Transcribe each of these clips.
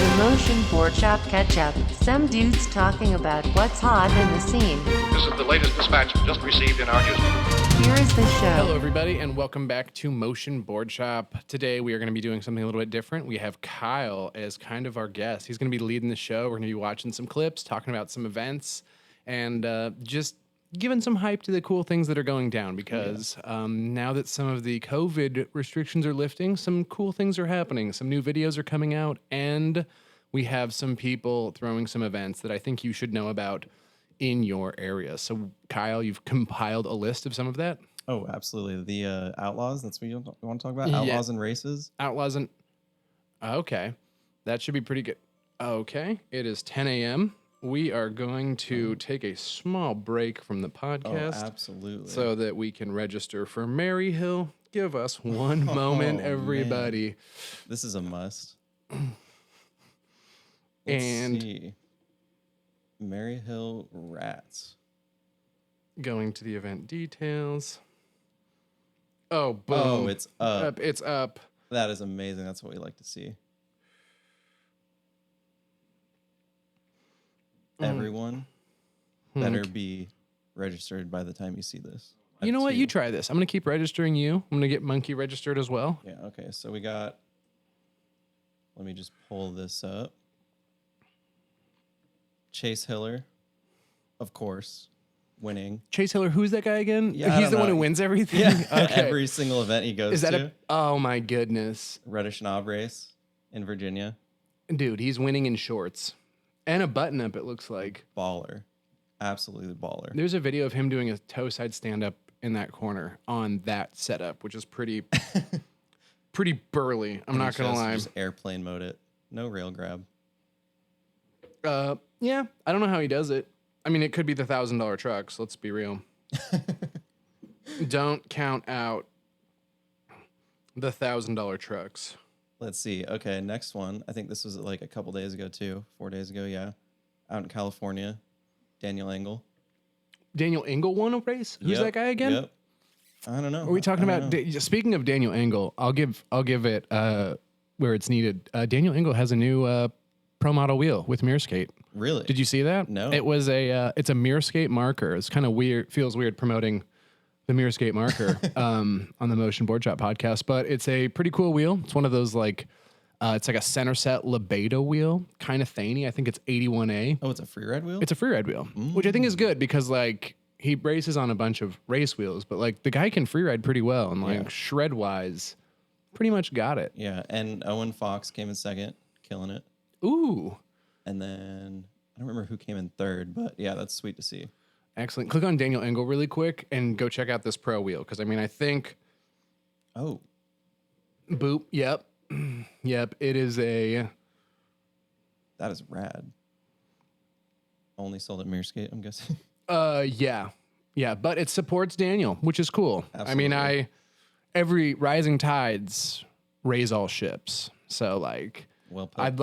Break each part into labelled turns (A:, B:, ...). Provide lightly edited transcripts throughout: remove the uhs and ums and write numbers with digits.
A: The Motion Boardshop Catch-Up. Some dudes talking about what's hot in the scene.
B: This is the latest dispatch just received in our newsroom.
A: Here is the show.
C: Hello, everybody, and welcome back to Motion Boardshop. Today, we are going to be doing something a little bit different. We have Kyle as kind of our guest. He's going to be leading the show. We're going to be watching some clips, talking about some events, and just giving some hype to the cool things that are going down because now that some of the COVID restrictions are lifting, some cool things are happening. Some new videos are coming out, and we have some people throwing some events that I think you should know about in your area. So, Kyle, you've compiled a list of some of that?
D: Oh, absolutely. The Outlaws, that's what you want to talk about? Outlaws and races?
C: Outlaws and... Okay. That should be pretty good. Okay. It is 10 a.m. We are going to take a small break from the podcast.
D: Oh, absolutely.
C: So that we can register for Maryhill. Give us one moment, everybody.
D: Man. This is a must.
C: And
D: see. Maryhill Rats.
C: Going to the event details. Oh, boom.
D: Oh, it's up.
C: It's up.
D: That is amazing. That's what we like to see. Everyone better be registered by the time you see this.
C: You know what? You try this. I'm going to keep registering you. I'm going to get Monkey registered as well.
D: Yeah, okay. So we got... Let me just pull this up. Chase Hiller, of course, winning.
C: Chase Hiller, who's that guy again?
D: Yeah,
C: He's the one who wins everything?
D: Yeah,
C: Okay.
D: every single event he goes
C: Is that
D: to.
C: oh, my goodness.
D: Reddish Knob race in Virginia.
C: Dude, he's winning in shorts. And a button-up, it looks like.
D: Baller. Absolutely baller.
C: There's a video of him doing a toe side stand-up in that corner on that setup, which is pretty burly. I'm not going to lie.
D: Just airplane mode it. No rail grab.
C: Yeah, I don't know how he does it. I mean, it could be the $1,000 trucks. Let's be real. Don't count out the $1,000 trucks.
D: Let's see. Okay, next one. I think this was like a couple days ago too. 4 days ago, yeah. Out in California. Daniel Engel.
C: Daniel Engel won a race? Who's that guy again?
D: Yep. I don't know.
C: Are we talking about... Speaking of Daniel Engel, I'll give it where it's needed. Daniel Engel has a new pro model wheel with mirror skate.
D: Really?
C: Did you see that?
D: No.
C: It was it's a mirror skate marker. It's kind of weird. Feels weird promoting the mirror skate marker on the Motion Boardshop podcast, but it's a pretty cool wheel. It's one of those like, it's like a center set Lebeda wheel, kind of thinny. I think it's 81A.
D: Oh, it's a free ride wheel?
C: It's a free ride wheel, which I think is good because like he races on a bunch of race wheels, but like the guy can free ride pretty well and like shred wise, pretty much got it.
D: Yeah, and Owen Fox came in second, killing it.
C: Ooh.
D: And then I don't remember who came in third, but yeah, that's sweet to see.
C: Excellent. Click on Daniel Engel really quick and go check out this pro wheel. Because, I mean, I think...
D: Oh.
C: Boop. Yep. Yep. It is a...
D: That is rad. Only sold at Mirror Skate, I'm guessing.
C: Yeah. Yeah, but it supports Daniel, which is cool.
D: Absolutely.
C: I mean, every rising tides raise all ships. So, like...
D: Well put.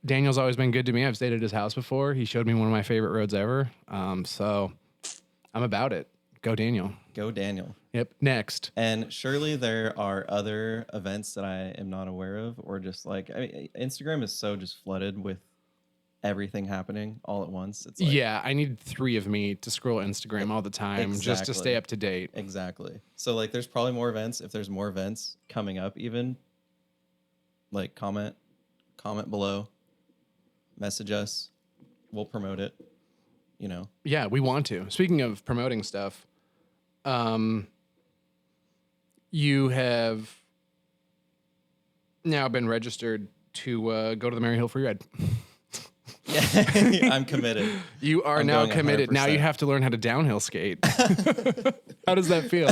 C: Daniel's always been good to me. I've stayed at his house before. He showed me one of my favorite roads ever. So I'm about it. Go Daniel.
D: Go Daniel.
C: Yep. Next.
D: And surely there are other events that I am not aware of, or just like, I mean, Instagram is so just flooded with everything happening all at once. It's like,
C: yeah, I need 3 of me to scroll Instagram all the time just to stay up to date.
D: Exactly. So like, there's probably more events. If there's more events coming up, even like comment below, message us, we'll promote it, you know.
C: Yeah, we want to. Speaking of promoting stuff, you have now been registered to go to the Maryhill Free Ride.
D: Yeah, I'm committed.
C: You are now committed.
D: 100%.
C: Now you have to learn how to downhill skate. How does that feel?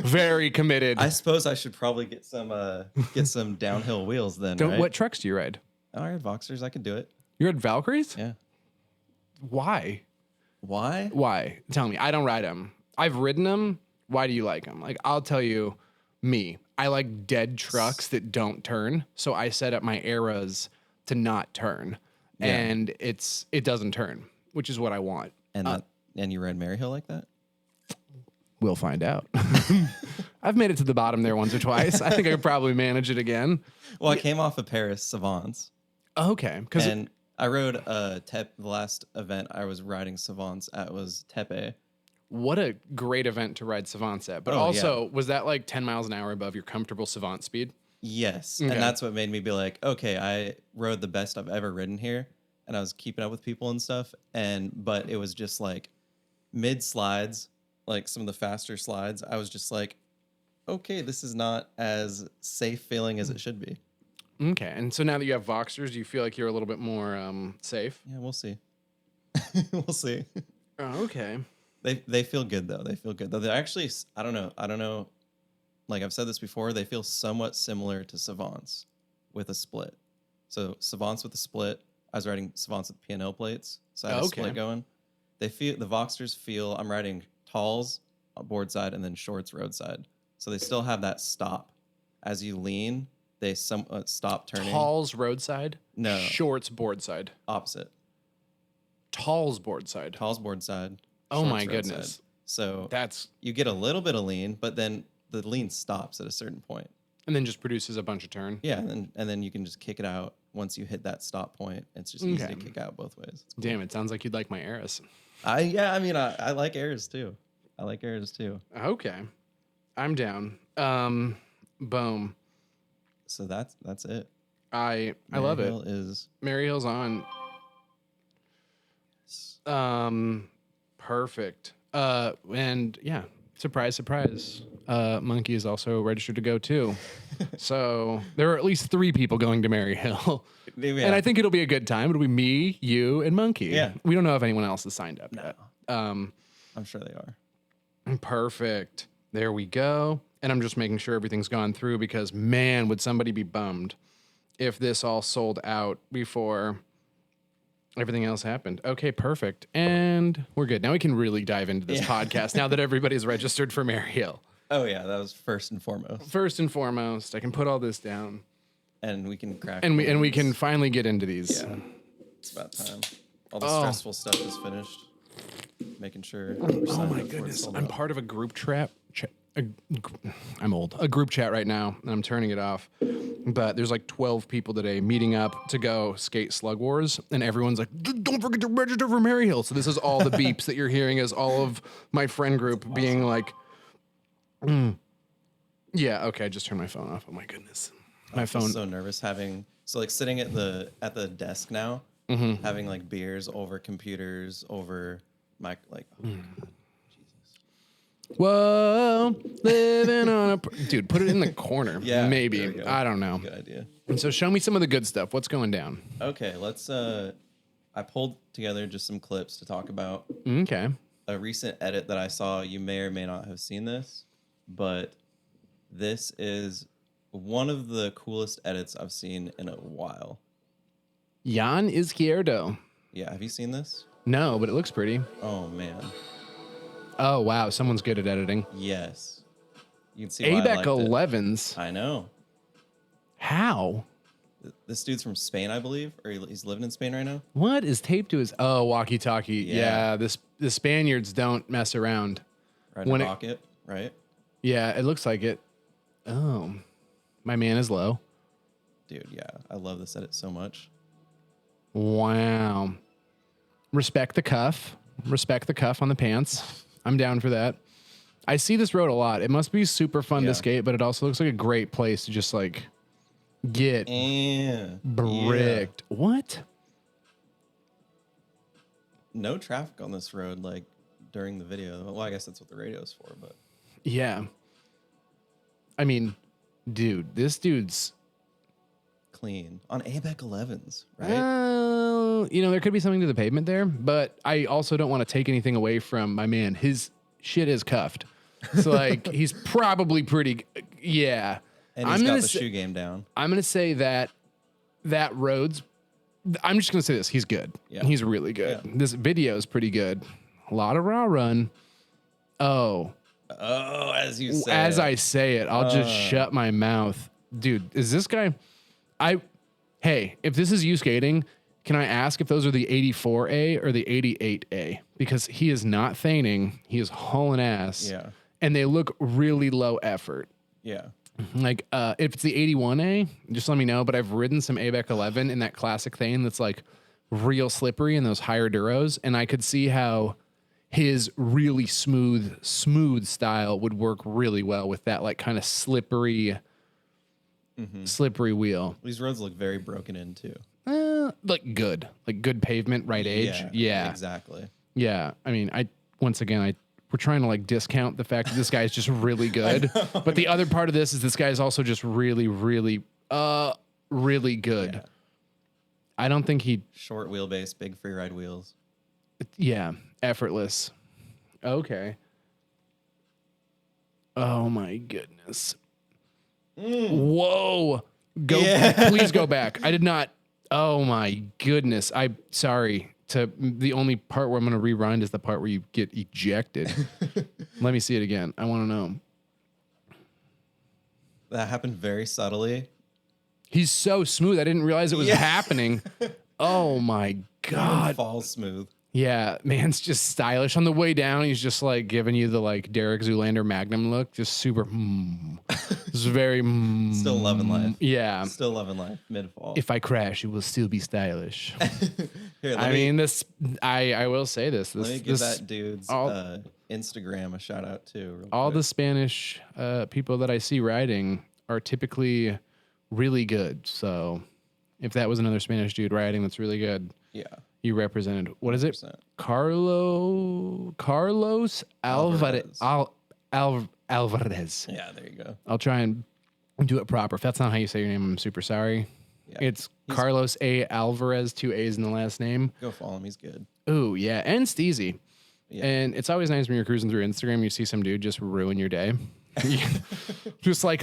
C: Very committed.
D: I suppose I should probably get some downhill wheels then. Right?
C: What trucks do you ride?
D: I ride Voxers. I can do it.
C: You're at Valkyries?
D: Yeah.
C: Why?
D: Why?
C: Why? Tell me. I don't ride them. I've ridden them. Why do you like them? Like, I'll tell you, me. I like dead trucks that don't turn. So I set up my eras to not turn. Yeah. And it doesn't turn, which is what I want.
D: And you ride Maryhill like that?
C: We'll find out. I've made it to the bottom there once or twice. I think I could probably manage it again.
D: Well, I came off of Paris Savants,
C: Okay, because
D: And I rode the last event I was riding Savants at was Tepe.
C: what a great event to ride Savants at. But
D: Oh,
C: also, was that like 10 miles an hour above your comfortable Savant speed?
D: Yes.
C: Okay.
D: And that's what made me be like, okay, I rode the best I've ever ridden here. And I was keeping up with people and stuff. But it was just like mid slides, like some of the faster slides. I was just like, okay, this is not as safe feeling as it should be.
C: Okay, and so now that you have Voxers, do you feel like you're a little bit more safe?
D: Yeah, we'll see. We'll see.
C: Oh, okay.
D: They feel good though. They feel good though. They're actually, I don't know. Like I've said this before, they feel somewhat similar to Savants with a split. So Savants with a split, I was riding Savants with Paynel plates, so I had a split going. The Voxers feel I'm riding talls on board side and then shorts roadside. So they still have that stop. As you lean, they somewhat stop turning.
C: Talls roadside?
D: No.
C: Shorts board side.
D: Opposite.
C: Talls board side.
D: Talls board side.
C: Oh my
D: shorts roadside.
C: goodness.
D: So
C: That's
D: you get a little bit of lean, but then the lean stops at a certain point.
C: and then just produces a bunch of turn.
D: Yeah, and then you can just kick it out once you hit that stop point. It's just easy
C: Okay.
D: to kick out both ways. It's cool.
C: Damn, it sounds like you'd like my Eris.
D: I like airs too. I like airs too.
C: Okay. I'm down. Boom.
D: So that's it.
C: I love it.
D: Maryhill is
C: Mary Hill's on. Perfect. And yeah, surprise. Monkey is also registered to go too. So there are at least 3 people going to Mary Hill.
D: Yeah.
C: And I think it'll be a good time. It'll be me, you, and Monkey.
D: Yeah.
C: We don't know if anyone else has signed up yet.
D: I'm sure they are.
C: Perfect. There we go. And I'm just making sure everything's gone through because, man, would somebody be bummed if this all sold out before everything else happened. Okay, perfect. And we're good. Now we can really dive into this podcast now that everybody's registered for Mary Hill.
D: Oh yeah, that was first and foremost.
C: First and foremost, I can put all this down.
D: And we can crack.
C: And we
D: ones.
C: can finally get into these.
D: Yeah, it's about time. All the stressful stuff is finished. Making sure. Oh
C: my goodness. I'm part of a group chat. I'm old. A group chat right now, and I'm turning it off. But there's like 12 people today meeting up to go skate Slug Wars, and everyone's like, "Don't forget to register for Mary Hill." So this is all the beeps that you're hearing as all of my friend group being like, "Yeah, okay, I just turned my phone off." Oh my goodness, my phone.
D: I'm so nervous sitting at the desk now, having like beers over computers over my like. Oh God.
C: Whoa, living on a dude. Put it in the corner.
D: Yeah, there
C: maybe.
D: we go.
C: I don't know.
D: Good idea.
C: And so show me some of the good stuff. What's going down?
D: Okay, let's. I pulled together just some clips to talk about.
C: Okay.
D: A recent edit that I saw. You may or may not have seen this, but this is one of the coolest edits I've seen in a while.
C: Jan Izquierdo.
D: Yeah, have you seen this?
C: No, but it looks pretty.
D: Oh man.
C: Oh wow, someone's good at editing.
D: Yes. You can see why I
C: ABEC
D: liked
C: 11s.
D: it. I know.
C: How?
D: This dude's from Spain, I believe, or he's living in Spain right now.
C: What is taped to his? Oh, walkie-talkie. Yeah, the Spaniards don't mess around.
D: Riding
C: When
D: a
C: it-
D: rocket, right?
C: Yeah, it looks like it. Oh, my man is low.
D: Dude, yeah, I love this edit so much.
C: Wow. Respect the cuff. Respect the cuff on the pants. I'm down for that. I see this road a lot. It must be super fun
D: Yeah.
C: to skate, but it also looks like a great place to just like get
D: And
C: bricked. What?
D: no traffic on this road like during the video. Well, I guess that's what the radio's for, but
C: Yeah. I mean, dude, this dude's
D: clean on ABEC 11s, right?
C: there could be something to the pavement there, but I also don't want to take anything away from my man. His shit is cuffed. So like he's probably pretty yeah.
D: And he's got the shoe game down.
C: I'm going to say that road's I'm just going to say this, he's good.
D: Yeah.
C: He's really good.
D: Yeah.
C: This video is pretty good. A lot of raw run. Oh,
D: As you say.
C: as I say it, I'll just shut my mouth. Dude, is this guy hey, if this is you skating, can I ask if those are the 84A or the 88A? Because he is not feigning. He is hauling ass.
D: Yeah.
C: And they look really low effort.
D: Yeah.
C: Like, if it's the 81A, just let me know. But I've ridden some ABEC 11 in that classic thing that's like real slippery in those higher duros, and I could see how his really smooth style would work really well with that like kind of slippery wheel.
D: These roads look very broken in too.
C: Like good pavement, right age. Yeah,
D: exactly.
C: Yeah, I mean, we're trying to like discount the fact that this guy is just really good, but the other part of this is this guy is also just really good. Yeah. I don't think
D: short wheelbase, big free ride wheels.
C: Yeah, effortless. Okay. Oh my goodness. Whoa. Please go back. I did not. Oh my goodness. I'm sorry. The only part where I'm going to rewind is the part where you get ejected. Let me see it again. I want to know.
D: That happened very subtly.
C: He's so smooth. I didn't realize it was happening. Oh my God.
D: Falls smooth.
C: Yeah, man's just stylish. On the way down, he's just like giving you the like Derek Zoolander Magnum look. Just super. It's very.
D: Still loving life.
C: Yeah.
D: Still loving life. Mid-fall.
C: If I crash, it will still be stylish.
D: Here,
C: I will say this.
D: Let me give that dude's Instagram a shout out too.
C: All the Spanish people that I see riding are typically really good. So if that was another Spanish dude riding that's really good.
D: Yeah.
C: You represented, what is it?
D: 100%.
C: Carlos Alvarez.
D: Yeah, there you go.
C: I'll try and do it proper. If that's not how you say your name, I'm super sorry. Yeah. It's Carlos A. Alvarez, 2 A's in the last name.
D: Go follow him. He's good.
C: Ooh, yeah. And Steezy. Yeah. And it's always nice when you're cruising through Instagram, you see some dude just ruin your day. Just like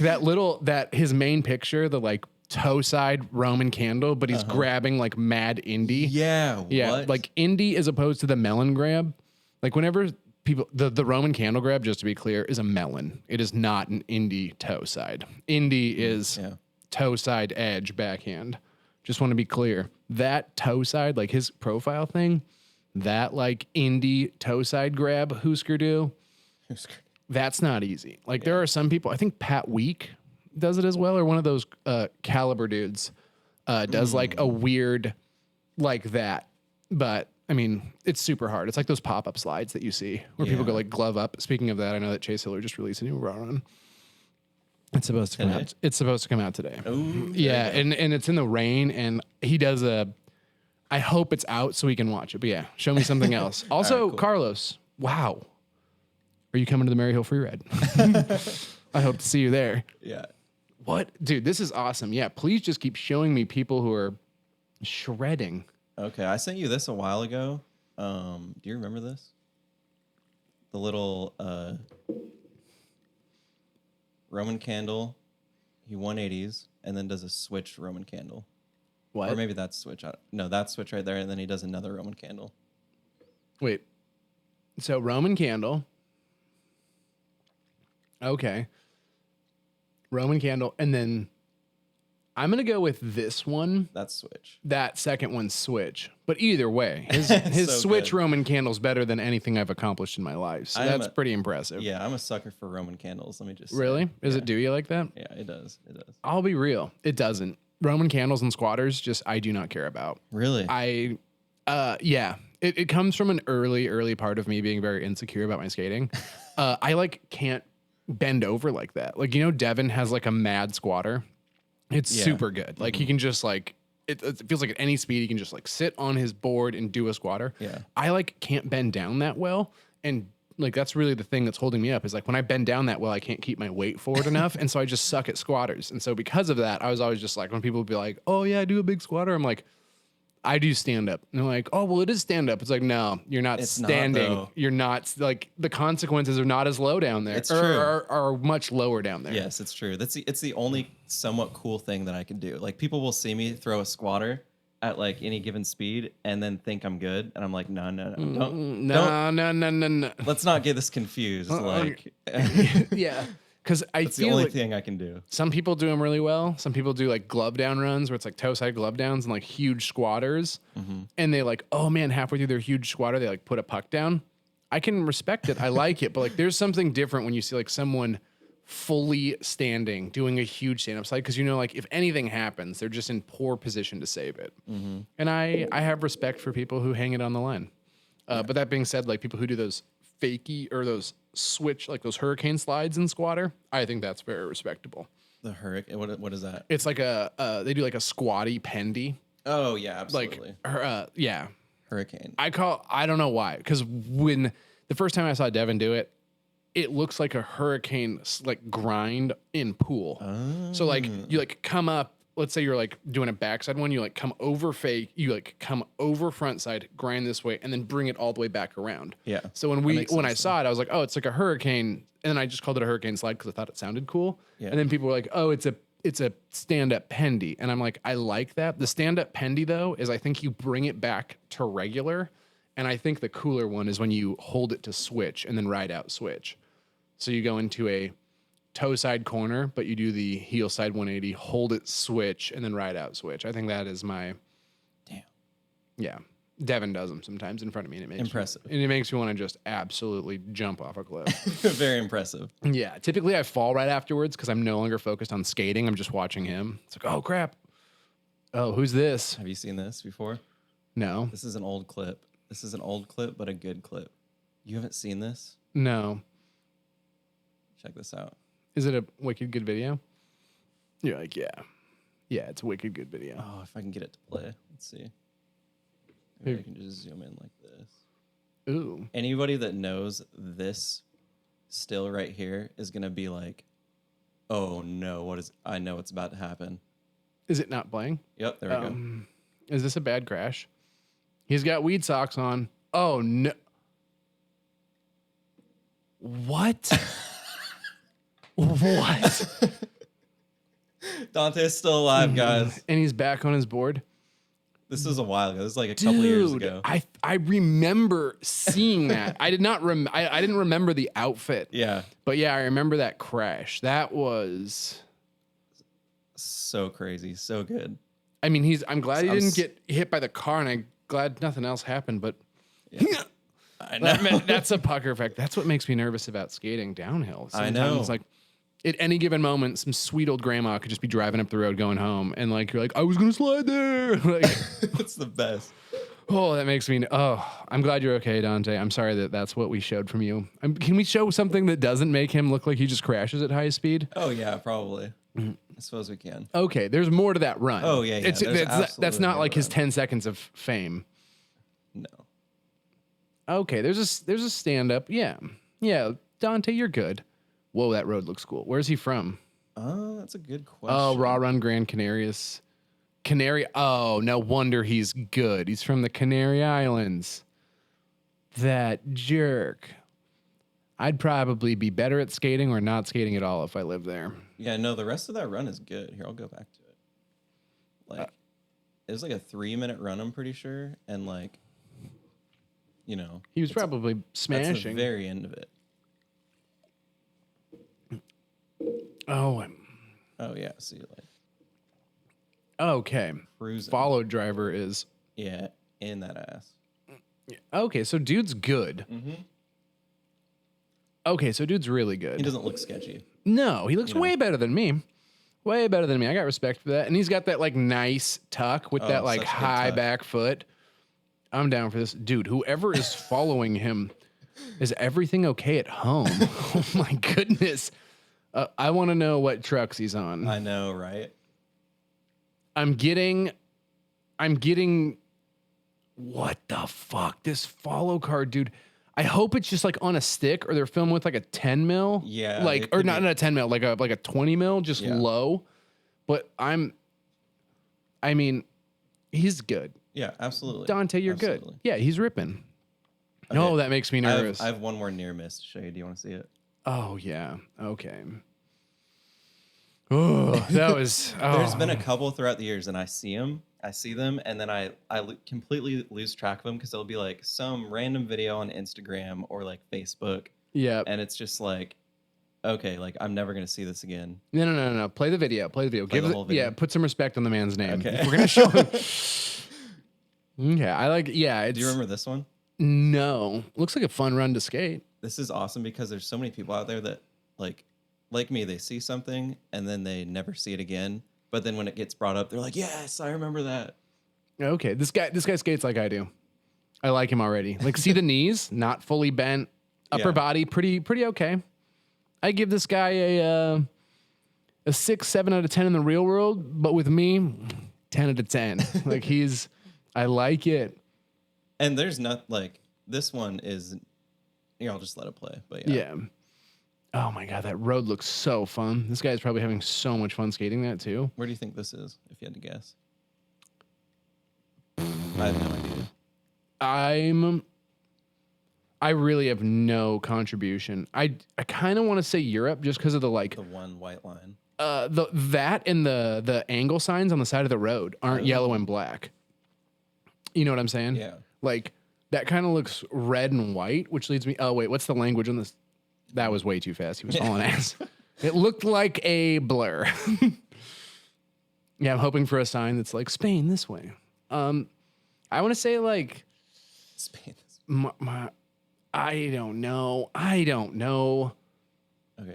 C: his main picture, the like toe side Roman candle, but he's grabbing like mad indie.
D: Yeah. What?
C: Like indie as opposed to the melon grab. Like whenever people, the Roman candle grab, just to be clear, is a melon. It is not an indie toe side. Indie is toe side edge backhand. Just want to be clear. That toe side, like his profile thing, that like indie toe side grab Husker do, that's not easy. Like there are some people, I think Pat Week does it as well, or one of those Caliber dudes does like a weird like that. But I mean, it's super hard. It's like those pop-up slides that you see where people go like glove up. Speaking of that, I know that Chase Hiller just released a new run. It's supposed to come out. It's supposed to come out today.
D: Ooh,
C: yeah, and it's in the rain, and he does I hope it's out so we can watch it. But yeah, show me something else. Also, right, cool. Carlos, wow. Are you coming to the Maryhill Free Ride? I hope to see you there.
D: Yeah.
C: What? Dude, this is awesome. Yeah, please just keep showing me people who are shredding.
D: Okay, I sent you this a while ago. Do you remember this? The little Roman candle. He 180s and then does a switch Roman candle.
C: What?
D: Or maybe that's switch. No, that's switch right there, and then he does another Roman candle.
C: Wait. So Roman candle. Okay. Roman candle, and then I'm going to go with this one.
D: That's switch.
C: That second one's switch. But either way, his so switch good. Roman candle's better than anything I've accomplished in my life. So that's pretty impressive.
D: Yeah, I'm a sucker for Roman candles. Let me just
C: Really?
D: say.
C: Does it do you like that?
D: Yeah, it does. It does.
C: I'll be real. It doesn't. Roman candles and squatters, I do not care about.
D: Really?
C: Yeah. It comes from an early part of me being very insecure about my skating. I can't bend over like that. Like, Devin has like a mad squatter. It's super good. Like he can just it feels like at any speed he can just sit on his board and do a squatter.
D: Yeah.
C: I can't bend down that well, and that's really the thing that's holding me up is when I bend down that well, I can't keep my weight forward enough, and so I just suck at squatters. And so because of that, I was always just when people would be like, "Oh yeah, I do a big squatter," I'm like, I do stand up. And they're like, "Oh, well, it is stand up." It's like, no, you're not standing. You're not the consequences are not as low down there.
D: It's true.
C: Are much lower down there.
D: Yes, it's true. It's the only somewhat cool thing that I can do. Like people will see me throw a squatter at any given speed and then think I'm good, and I'm like, no, don't. Let's not get this confused.
C: Yeah. Because
D: that's the only thing I can do.
C: Some people do them really well. Some people do glove down runs where it's toe side glove downs and huge squatters. Mm-hmm. And they oh man, halfway through their huge squatter, they put a puck down. I can respect it. I like it. But there's something different when you see someone fully standing, doing a huge stand-up slide because like if anything happens, they're just in poor position to save it. And I have respect for people who hang it on the line. But that being said, like people who do those fakie or those switch, like those hurricane slides in squatter, I think that's very respectable.
D: The hurricane. What is that?
C: It's like they do like a squatty pendy.
D: Oh yeah, absolutely.
C: Like yeah.
D: Hurricane.
C: I don't know why, because when the first time I saw Devin do it, it looks like a hurricane like grind in pool. So like you like come up, let's say you're like doing a backside one, you like come over fake, you like come over front side, grind this way, and then bring it all the way back around.
D: Yeah.
C: So when I saw it, I was like, oh, it's like a hurricane, and then I just called it a hurricane slide because I thought it sounded cool.
D: Yeah.
C: And then people were like, oh, it's a stand-up pendy. And I'm like, I like that. The stand-up pendy, though, is I think you bring it back to regular. And I think the cooler one is when you hold it to switch and then ride out switch. So you go into a toe side corner, but you do the heel side 180, hold it, switch, and then ride out switch. I think that is my...
D: Damn.
C: Yeah. Devin does them sometimes in front of me, and it makes
D: impressive.
C: It makes me want to just absolutely jump off a cliff.
D: Very impressive.
C: Yeah. Typically, I fall right afterwards because I'm no longer focused on skating. I'm just watching him. It's like, oh, crap. Oh, who's this?
D: Have you seen this before?
C: No.
D: This is an old clip. This is an old clip, but a good clip. You haven't seen this?
C: No.
D: Check this out.
C: Is it a wicked good video? You're like, yeah. Yeah, it's a wicked good video.
D: Oh, if I can get it to play. Let's see. Maybe I can just zoom in like this.
C: Ooh.
D: Anybody that knows this still right here is going to be like, oh no, I know what's about to happen.
C: Is it not playing?
D: Yep, there we go.
C: Is this a bad crash? He's got weed socks on. Oh, no. What? What?
D: Dante's still alive, guys.
C: And he's back on his board.
D: This was a while ago. This was like a couple years ago.
C: I remember seeing that. I didn't remember the outfit.
D: Yeah.
C: But yeah, I remember that crash. That was
D: so crazy, so good.
C: I mean, I'm glad he didn't get hit by the car, and I'm glad nothing else happened, but
D: Yeah. I know.
C: That's a pucker effect. That's what makes me nervous about skating downhill.
D: I know.
C: It's like at any given moment, some sweet old grandma could just be driving up the road going home, and like you're like, I was gonna slide there. Like,
D: It's the best.
C: oh, that makes me. Oh, I'm glad you're okay, Dante. I'm sorry that's what we showed from you. Can we show something that doesn't make him look like he just crashes at high speed?
D: Oh yeah, probably. I suppose we can.
C: Okay, there's more to that run.
D: Oh, yeah, yeah.
C: That's not
D: more
C: like
D: to
C: his
D: that.
C: 10 seconds of fame.
D: No.
C: Okay, there's a stand up. Yeah. Dante, you're good. Whoa, that road looks cool. Where's he from?
D: That's a good question.
C: Oh, Raw Run Gran Canarias. Oh, no wonder he's good. He's from the Canary Islands. That jerk. I'd probably be better at skating or not skating at all if I lived there.
D: Yeah, no, the rest of that run is good. Here, I'll go back to it. Like, it was like a 3-minute run, I'm pretty sure. And like,
C: He was probably
D: that's
C: smashing.
D: the very end of it.
C: Oh,
D: Oh yeah, see, like
C: okay.
D: cruising.
C: Follow driver is
D: Yeah, in that ass.
C: okay. So dude's good. Okay, so dude's really good.
D: He doesn't look sketchy.
C: No, he looks way better than me. Way better than me. I got respect for that. And he's got that like nice tuck with that like
D: such a good
C: high
D: tuck. back
C: back foot. I'm down for this. Dude, whoever is following him, is everything okay at home? Oh my goodness. I want to know what trucks he's on.
D: I know, right?
C: I'm getting what the fuck? This follow card, dude. I hope it's just like on a stick or they're filming with like a 10 mil.
D: Yeah,
C: Like,
D: it
C: or
D: could
C: not
D: be.
C: a 10 mil, like a 20 mil, just
D: Yeah.
C: low. But I mean, he's good.
D: Yeah, absolutely.
C: Dante, you're
D: Absolutely.
C: good. Yeah, he's ripping.
D: Okay.
C: No, that makes me nervous.
D: I have one more near miss to show you. Do you want to see it?
C: Oh, yeah. Okay. Oh, that was.
D: There's
C: oh.
D: been a couple throughout the years, and I see them, and then I completely lose track of them because it'll be like some random video on Instagram or like Facebook,
C: Yeah.
D: and it's just like, okay, like I'm never gonna see this again.
C: No. Play the video. Give
D: the whole video?
C: Yeah, put some respect on the man's name.
D: Okay.
C: If we're gonna show him. Okay, I like. Yeah, it's.
D: Do you remember this one?
C: No, looks like a fun run to skate.
D: This is awesome because there's so many people out there that like like me, they see something and then they never see it again. But then when it gets brought up, they're like, yes, I remember that.
C: Okay, this guy skates like I do. I like him already. Like, see the knees, not fully bent, upper
D: Yeah.
C: body, pretty okay. I give this guy a 6, 7 out of 10 in the real world, but with me, 10 out of 10. Like I like it.
D: And there's not like this one is, I'll just let it play. But yeah.
C: Oh my God, that road looks so fun. This guy's probably having so much fun skating that too.
D: Where do you think this is, if you had to guess? I have no idea.
C: I really have no contribution. I kind of want to say Europe just because of the like
D: The one white line.
C: that and the angle signs on the side of the road aren't yellow and black. You know what I'm saying?
D: Yeah.
C: Like that kind of looks red and white, which leads me. Oh wait, what's the language on this? That was way too fast. He was hauling ass. It looked like a blur. Yeah, I'm hoping for a sign that's like Spain this way. I want to say like
D: Spain.
C: I don't know.
D: Okay,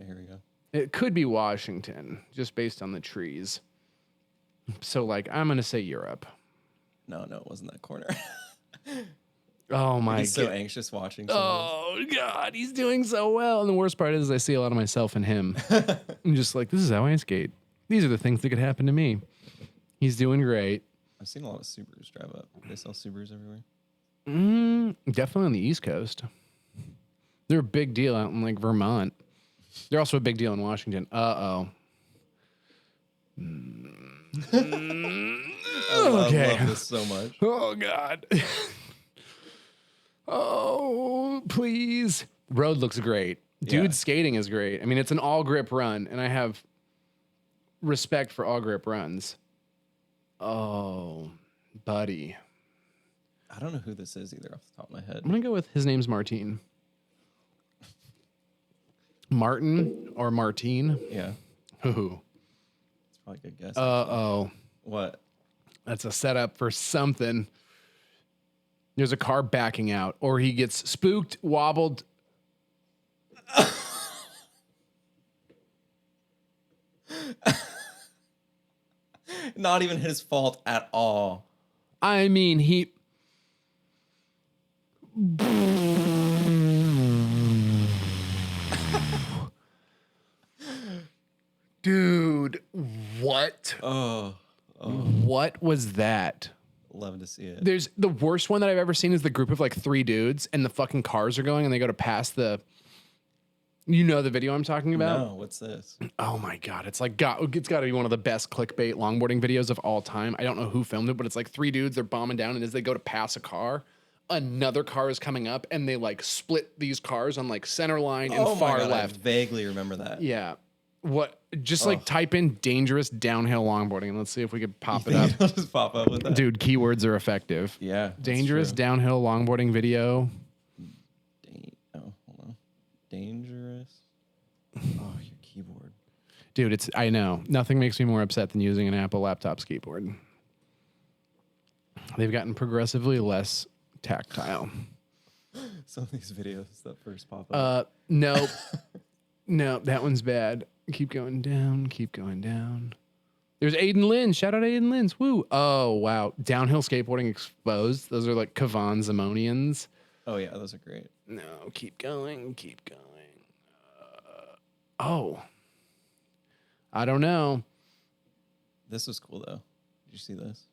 D: here we go.
C: It could be Washington, just based on the trees. So, like, I'm going to say Europe.
D: No, it wasn't that corner.
C: Oh, my God.
D: He's so anxious watching.
C: Oh, God. He's doing so well. And the worst part is I see a lot of myself in him. I'm just like, this is how I skate. These are the things that could happen to me. He's doing great.
D: I've seen a lot of Subarus drive up. They sell Subarus everywhere.
C: Definitely on the East Coast. They're a big deal out in, like, Vermont. They're also a big deal in Washington. Uh-oh.
D: I love this so much.
C: Oh, God. Oh, please. Road looks great. Dude, skating is great. I mean, it's an all grip run, and I have respect for all grip runs. Oh, buddy.
D: I don't know who this is either off the top of my head.
C: I'm going to go with his name's Martine. Martin or Martine?
D: Yeah.
C: Ooh.
D: It's probably a good guess.
C: Uh-oh.
D: What?
C: That's a setup for something. There's a car backing out, or he gets spooked, wobbled.
D: Not even his fault at all.
C: I mean, he... Dude, what?
D: Oh,
C: What was that?
D: love to see it.
C: There's the worst one that I've ever seen is the group of like 3 dudes and the fucking cars are going and they go to pass the... You know the video I'm talking about?
D: No, what's this?
C: Oh my God. It's like, it's got to be one of the best clickbait longboarding videos of all time. I don't know who filmed it, but it's like 3 dudes, they're bombing down, and as they go to pass a car, another car is coming up, and they like split these cars on like center line and far
D: my God,
C: left.
D: I vaguely remember that.
C: Yeah. What? Just like type in dangerous downhill longboarding and let's see if we could pop it up.
D: It'll just pop up with that.
C: Dude, keywords are effective.
D: Yeah. that's
C: Dangerous
D: true.
C: downhill longboarding video.
D: Hold on. Dangerous. Oh, your keyboard.
C: Dude, I know. Nothing makes me more upset than using an Apple laptop skateboard. They've gotten progressively less tactile.
D: Some of these videos that first pop up.
C: No. No, that one's bad. Keep going down. Keep going down. There's Aiden Lynn. Shout out Aiden Lynn's. Woo. Oh, wow. Downhill skateboarding exposed. Those are like Kavan Zamonians.
D: Oh, yeah, those are great.
C: No, keep going. Keep going. Oh. I don't know.
D: This was cool, though. Did you see this?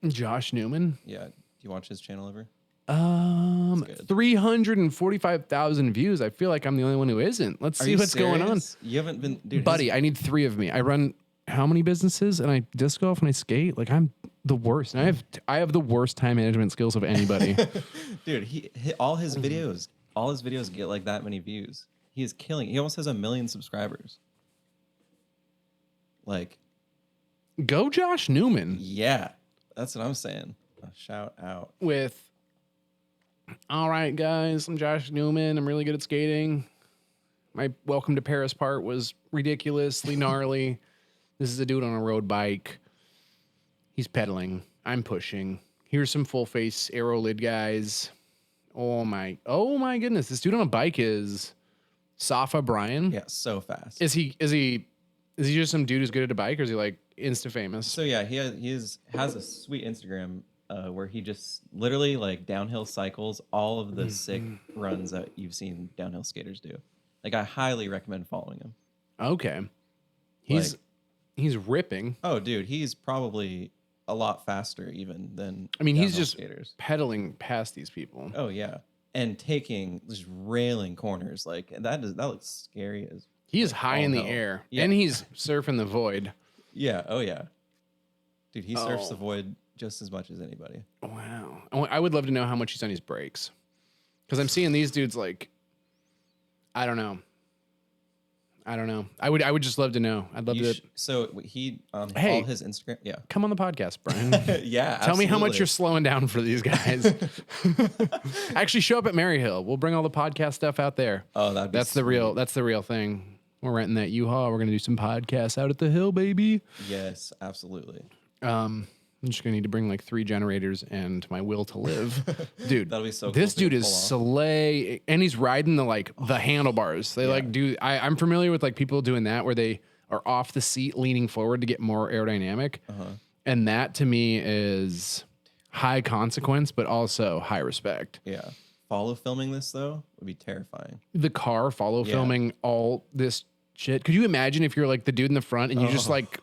C: Josh Newman.
D: Yeah. Do you watch his channel ever?
C: 345,000 views. I feel like I'm the only one who isn't. Let's see what's going on.
D: You haven't been... Dude,
C: Buddy, I need 3 of me. I run how many businesses and I disc golf and I skate? Like I'm the worst. And I have the worst time management skills of anybody.
D: Dude, he all his videos get like that many views. He is killing. He almost has 1 million subscribers. Like,
C: Go Josh Newman
D: yeah, that's what I'm saying. A shout out.
C: with, all right, guys, I'm Josh Newman. I'm really good at skating. My welcome to Paris part was ridiculously gnarly. This is a dude on a road bike. He's pedaling. I'm pushing. Here's some full face aero lid guys. Oh my goodness. This dude on a bike is Safa Brian?
D: Yeah, so fast.
C: Is he just some dude who's good at a bike, or is he like insta famous?
D: So yeah, he has a sweet Instagram where he just literally like downhill cycles all of the sick runs that you've seen downhill skaters do. Like I highly recommend following him.
C: Okay. He's ripping.
D: Oh, dude, he's probably a lot faster even than.
C: I mean, he's
D: downhill
C: just
D: skaters.
C: pedaling past these people.
D: Oh yeah, and taking just railing corners like that looks scary as.
C: He is high in the
D: hell.
C: air,
D: Yeah.
C: and he's surfing the void.
D: Yeah. Oh yeah. Dude, he surfs
C: Oh.
D: the void just as much as anybody.
C: Wow. I would love to know how much he's on his brakes, because I'm seeing these dudes like, I don't know. I would just love to know. I'd love to
D: So he
C: Hey.
D: all his Instagram. Yeah.
C: come on the podcast, Brian.
D: Yeah.
C: Tell me how much
D: absolutely.
C: you're slowing down for these guys. Actually, show up at Maryhill. We'll bring all the podcast stuff out there.
D: Oh, that's
C: That's the real thing. We're renting that U-Haul. We're gonna do some podcasts out at the hill, baby.
D: Yes, absolutely.
C: I'm just gonna need to bring like 3 generators and my will to live, dude.
D: That'll be so cool
C: This
D: for you
C: dude
D: to
C: is
D: pull off.
C: slay, and he's riding the handlebars. They like do. I'm familiar with like people doing that where they are off the seat, leaning forward to get more aerodynamic, and that to me is high consequence, but also high respect.
D: Yeah. Follow filming this though would be terrifying.
C: The car follow
D: Yeah.
C: filming all this shit. Could you imagine if you're like the dude in the front and you just like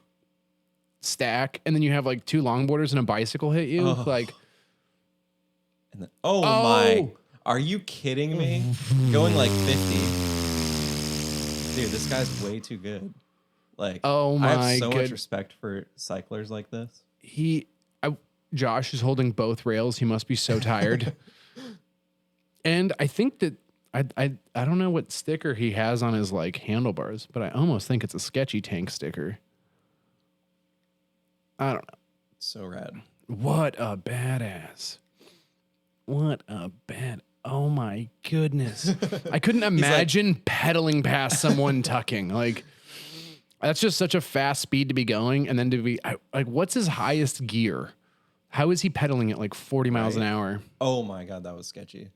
C: stack, and then you have like 2 longboarders and a bicycle hit you? Like,
D: And then, oh my, are you kidding me? Going like 50. Dude, this guy's way too good. Like,
C: Oh
D: I
C: my
D: have so much
C: good-
D: respect for cyclers like this.
C: Josh is holding both rails. He must be so tired. And I think that I don't know what sticker he has on his like handlebars, but I almost think it's a sketchy tank sticker. I don't know.
D: So rad.
C: What a badass. What a bad. Oh my goodness. I couldn't imagine pedaling past someone tucking. Like, that's just such a fast speed to be going. And then to be like, what's his highest gear? How is he pedaling at like 40 miles an hour?
D: Oh my God, that was sketchy.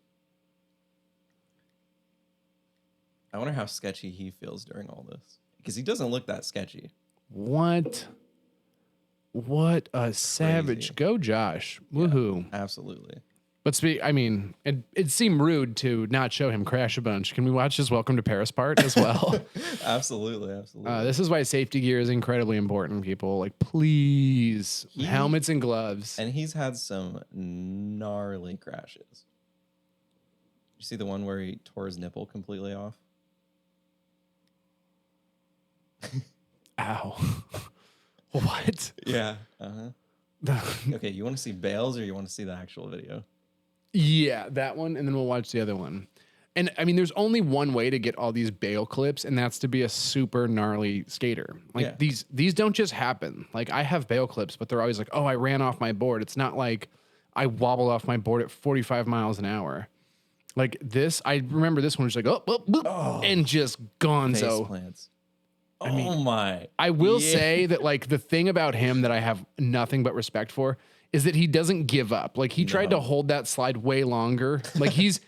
D: I wonder how sketchy he feels during all this. Because he doesn't look that sketchy.
C: What a savage.
D: Crazy.
C: Go, Josh. Woohoo.
D: Absolutely.
C: But I mean, it seemed rude to not show him crash a bunch. Can we watch his Welcome to Paris part as well?
D: Absolutely.
C: This is why safety gear is incredibly important, people. Like, please, helmets and gloves.
D: And he's had some gnarly crashes. You see the one where he tore his nipple completely off?
C: Ow. What?
D: Yeah. Okay, you want to see Bales or you want to see the actual video?
C: Yeah, that one, and then we'll watch the other one. And I mean, there's only one way to get all these bail clips, and that's to be a super gnarly skater. Like these don't just happen. Like I have bail clips, but they're always like, oh, I ran off my board. It's not like I wobbled off my board at 45 miles an hour. Like this, I remember this one was like, and just gonzo.
D: Face plants. My.
C: I will say that like the thing about him that I have nothing but respect for is that he doesn't give up. Like he tried to hold that slide way longer. Like he's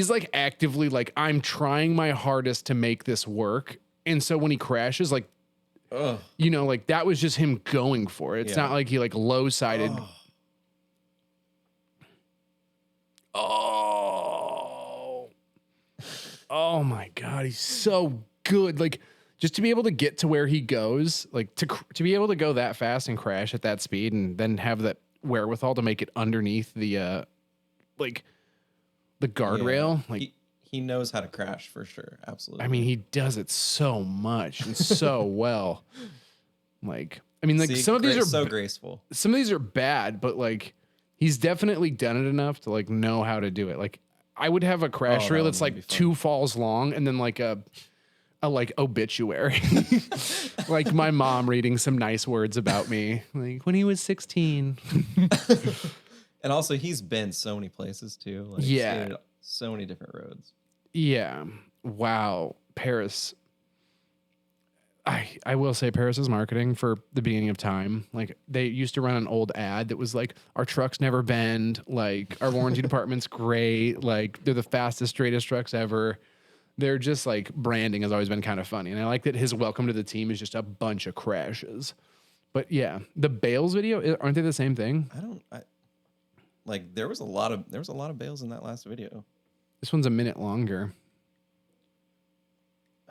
C: like actively like, I'm trying my hardest to make this work. And so when he crashes, like, you know, like that was just him going for it. It's not like he like low sided. Oh my God. He's so good. Like, just to be able to get to where he goes, like to be able to go that fast and crash at that speed and then have that wherewithal to make it underneath the like the guardrail. Like
D: he knows how to crash for sure. Absolutely.
C: I mean, he does it so much and so well. Like, I mean, like some of these are
D: so graceful.
C: Some of these are bad, but like he's definitely done it enough to like know how to do it. Like I would have a crash reel that's like 2 falls long and then like a like obituary, like my mom reading some nice words about me, like when he was 16.
D: And also he's been so many places too. Like, skated so many different roads.
C: Yeah. Wow. Paris. I will say Paris's marketing for the beginning of time. Like they used to run an old ad that was like, our trucks never bend. Like our warranty department's great. Like they're the fastest, straightest trucks ever. They're just like branding has always been kind of funny. And I like that his welcome to the team is just a bunch of crashes. But yeah, the Bales video, aren't they the same thing?
D: Like there was a lot of Bales in that last video.
C: This one's a minute longer.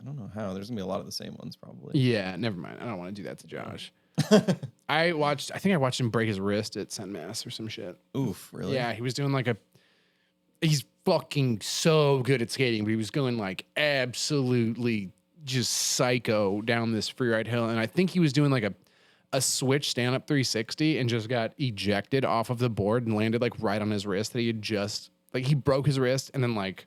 D: I don't know how. There's gonna be a lot of the same ones probably.
C: Yeah, never mind. I don't want to do that to Josh. I think I watched him break his wrist at St. Mass or some shit.
D: Oof, really?
C: Yeah, he was doing like he's fucking so good at skating, but he was going like absolutely just psycho down this free ride hill. And I think he was doing like a switch stand up 360 and just got ejected off of the board and landed like right on his wrist that he had just like he broke his wrist and then like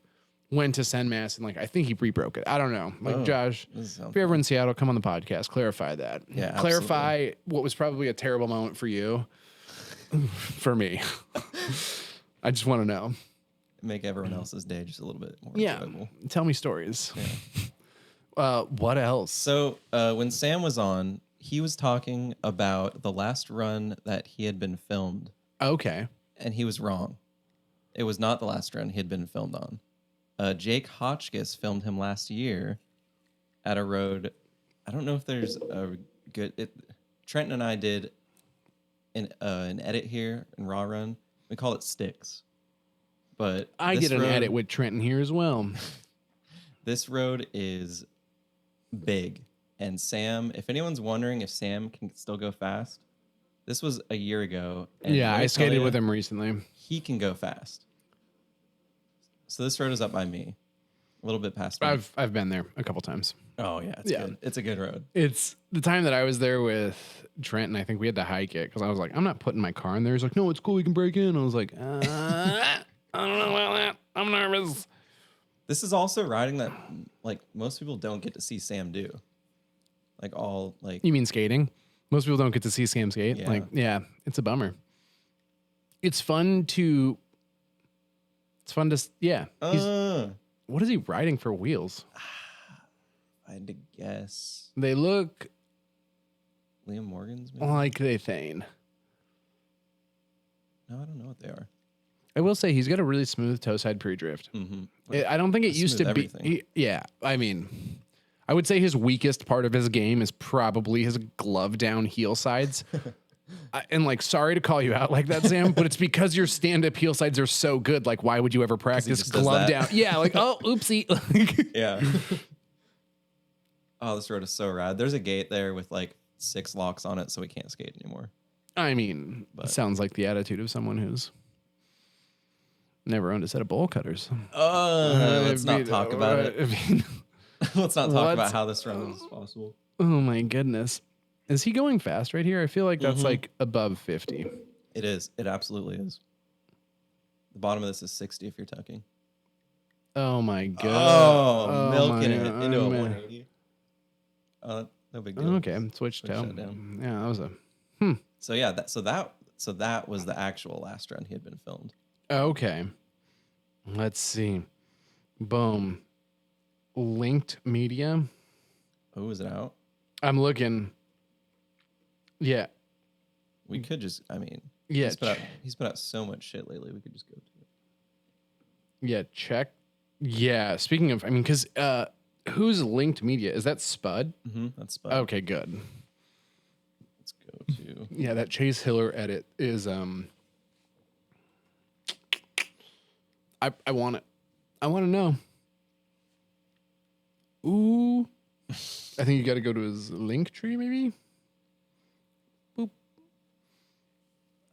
C: went to St. Mass and like I think he re-broke it. I don't know. Like Josh, if you're ever in Seattle, come on the podcast, clarify that.
D: Yeah,
C: clarify
D: absolutely.
C: what was probably a terrible moment for you, for me. I just want to know.
D: Make everyone else's day just a little bit more
C: Yeah,
D: enjoyable.
C: tell me stories.
D: Yeah.
C: What else?
D: So when Sam was on, he was talking about the last run that he had been filmed,
C: Okay.
D: and he was wrong. It was not the last run he had been filmed on. Jake Hotchkiss filmed him last year at a road. I don't know if there's a good... Trenton and I did an edit here in Raw Run. We call it Sticks. But
C: I
D: this
C: get an
D: road-
C: edit with Trenton here as well.
D: This road is big. And Sam, if anyone's wondering if Sam can still go fast, this was a year ago. And
C: Yeah,
D: let
C: I
D: me tell
C: skated
D: you,
C: with him recently.
D: He can go fast. So this road is up by me. A little bit past me.
C: I've been there a couple times.
D: Oh, yeah. It's good. It's a good road.
C: It's the time that I was there with Trenton. I think we had to hike it because I was like, I'm not putting my car in there. He's like, no, it's cool. We can break in. I was like, I don't know about that. I'm nervous.
D: This is also riding that like most people don't get to see Sam do.
C: You mean skating? Most people don't get to see Sam skate.
D: Yeah.
C: It's a bummer. It's fun to. Yeah. What is he riding for wheels?
D: I had to guess.
C: They look
D: Liam Morgan's maybe?
C: like they thane.
D: No, I don't know what they are.
C: I will say he's got a really smooth toe side pre-drift.
D: Mm-hmm.
C: I don't think it used to
D: Smooth
C: be.
D: everything.
C: Yeah, I mean, I would say his weakest part of his game is probably his glove down heel sides. And like, sorry to call you out like that, Sam, but it's because your stand-up heel sides are so good. Like, why would you ever practice
D: just does
C: glove
D: that.
C: down? Yeah, like, oh, oopsie.
D: Yeah. Oh, this road is so rad. There's a gate there with like 6 locks on it, so we can't skate anymore.
C: I mean, it sounds like the attitude of someone who's never owned a set of bowl cutters.
D: Let's not talk about it.
C: I mean,
D: Let's not talk about how this run is possible.
C: oh my goodness. Is he going fast right here? I feel like that's like above 50.
D: It is. It absolutely is. The bottom of this is 60 if you're tucking.
C: Oh my god.
D: Oh, milking
C: my
D: it into a
C: God.
D: 180. No big deal.
C: Okay, switch toe.
D: that down.
C: Yeah, that was a.
D: So yeah, that was the actual last run he had been filmed.
C: Okay. Let's see. Boom. Linked media.
D: Oh, is it out?
C: I'm looking. Yeah.
D: We could just. I mean,
C: Yeah.
D: he's put out so much shit lately. We could just go to it.
C: Yeah. Check. Yeah. Speaking of, I mean, because who's linked media? Is that Spud?
D: Mm-hmm. That's Spud.
C: Okay, good.
D: Let's go to.
C: Yeah, that Chase Hiller edit is I want it. I want to know. Ooh. I think you got to go to his link tree, maybe. Boop.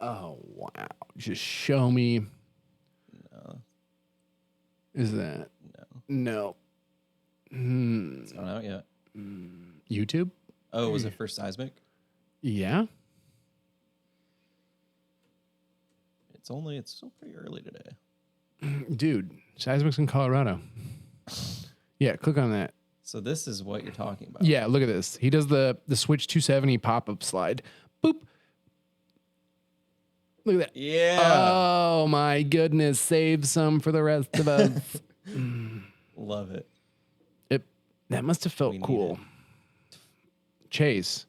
C: Oh wow! Just show me.
D: No.
C: Is that
D: No.
C: no?
D: It's not out yet.
C: YouTube?
D: Oh, was it for Seismic?
C: Yeah.
D: It's still pretty early today.
C: Dude, Seismic's in Colorado. Yeah, click on that.
D: So this is what you're talking about.
C: Yeah, look at this. He does the Switch 270 pop-up slide. Boop. Look at that.
D: Yeah.
C: Oh my goodness. Save some for the rest of us.
D: Love it.
C: That must have felt
D: We need
C: cool. Chase,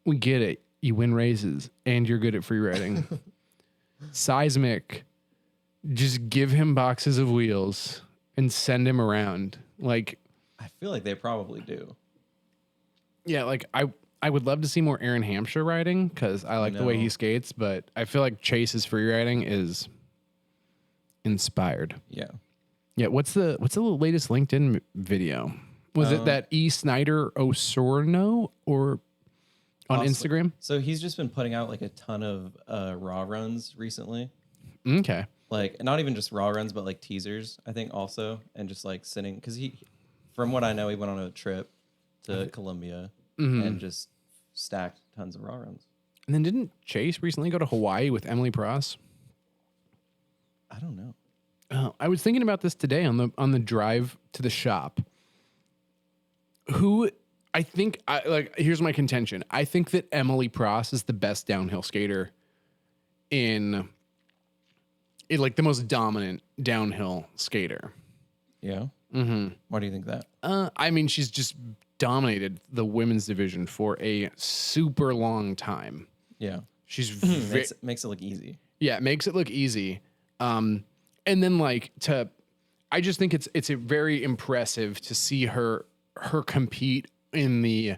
C: we get it. You win races and you're good at free riding. Seismic, just give him boxes of wheels and send him around. Like,
D: I feel like they probably do.
C: yeah, like I would love to see more Aaron Hampshire riding because I like the way he skates, but I feel like Chase's free riding is inspired.
D: Yeah.
C: Yeah, what's the latest LinkedIn video? Was it that E. Snyder Osorno or on
D: Possibly.
C: Instagram?
D: So he's just been putting out like a ton of raw runs recently.
C: Okay.
D: Like not even just raw runs, but like teasers, I think also, and just like sitting because from what I know, he went on a trip to Colombia and just stacked tons of raw runs.
C: And then didn't Chase recently go to Hawaii with Emily Pross?
D: I don't know.
C: I was thinking about this today on the drive to the shop. Who I think here's my contention. I think that Emily Pross is the best downhill skater in like the most dominant downhill skater.
D: Yeah. Mm-hmm. Why do you think that?
C: I mean, she's just dominated the women's division for a super long time.
D: Yeah.
C: She's
D: makes it look easy.
C: Yeah, it makes it look easy. And then I just think it's a very impressive to see her compete in the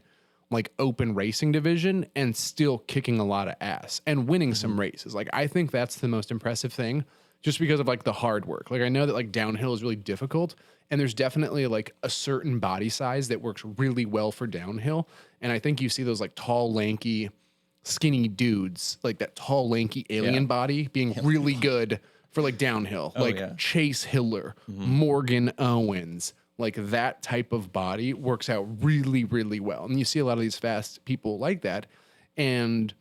C: like open racing division and still kicking a lot of ass and winning some races. Like, I think that's the most impressive thing just because of like the hard work. Like, I know that like downhill is really difficult and there's definitely like a certain body size that works really well for downhill. And I think you see those like tall, lanky, skinny dudes, like that tall, lanky alien body being really good for like downhill, Chase Hiller, Morgan Owens, like that type of body works out really, really well. And you see a lot of these fast people like that. And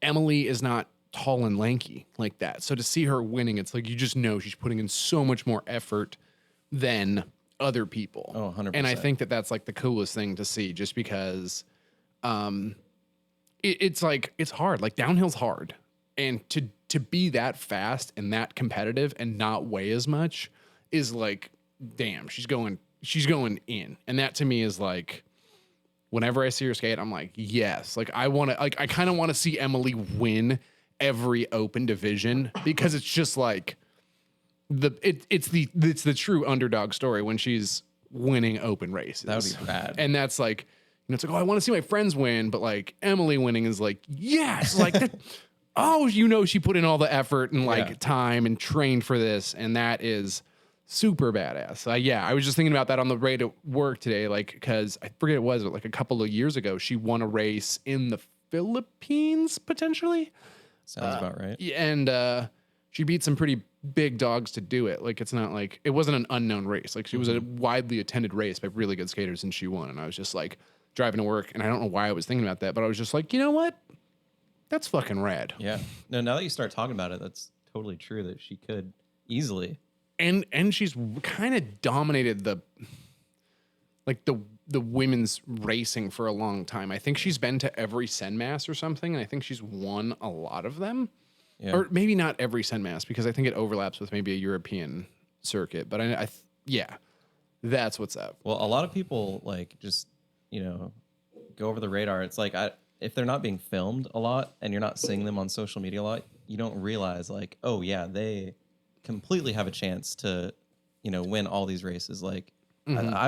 C: Emily is not tall and lanky like that. So to see her winning, it's like, you just know she's putting in so much more effort than other people.
D: Oh, 100%.
C: And I think that that's like the coolest thing to see just because, it's like, it's hard. Like downhill's hard. And to be that fast and that competitive and not weigh as much is like, damn, she's going in. And that to me is like, whenever I see her skate, I'm like, yes, like I kind of want to see Emily win every open division because it's just like it's the true underdog story when she's winning open races.
D: That would be rad.
C: And that's like, it's like, oh, I want to see my friends win, but like Emily winning is like, yes, like that. Oh, she put in all the effort and like time and trained for this, and that is super badass. I was just thinking about that on the way to work today, like, because I forget it was like a couple of years ago, she won a race in the Philippines, potentially.
D: Sounds about right.
C: And she beat some pretty big dogs to do it. Like, it's not like, it wasn't an unknown race. Like, she was a widely attended race by really good skaters, and she won. And I was just like driving to work, and I don't know why I was thinking about that, but I was just like, you know what? That's fucking rad.
D: Yeah. No, now that you start talking about it, that's totally true that she could easily.
C: And she's kind of dominated the women's racing for a long time. I think she's been to every Senmass or something, and I think she's won a lot of them. Yeah. Or maybe not every Senmass, because I think it overlaps with maybe a European circuit. But that's what's up.
D: Well, a lot of people like just, go over the radar. It's like if they're not being filmed a lot and you're not seeing them on social media a lot, you don't realize like, oh yeah, they completely have a chance to, win all these races. Like,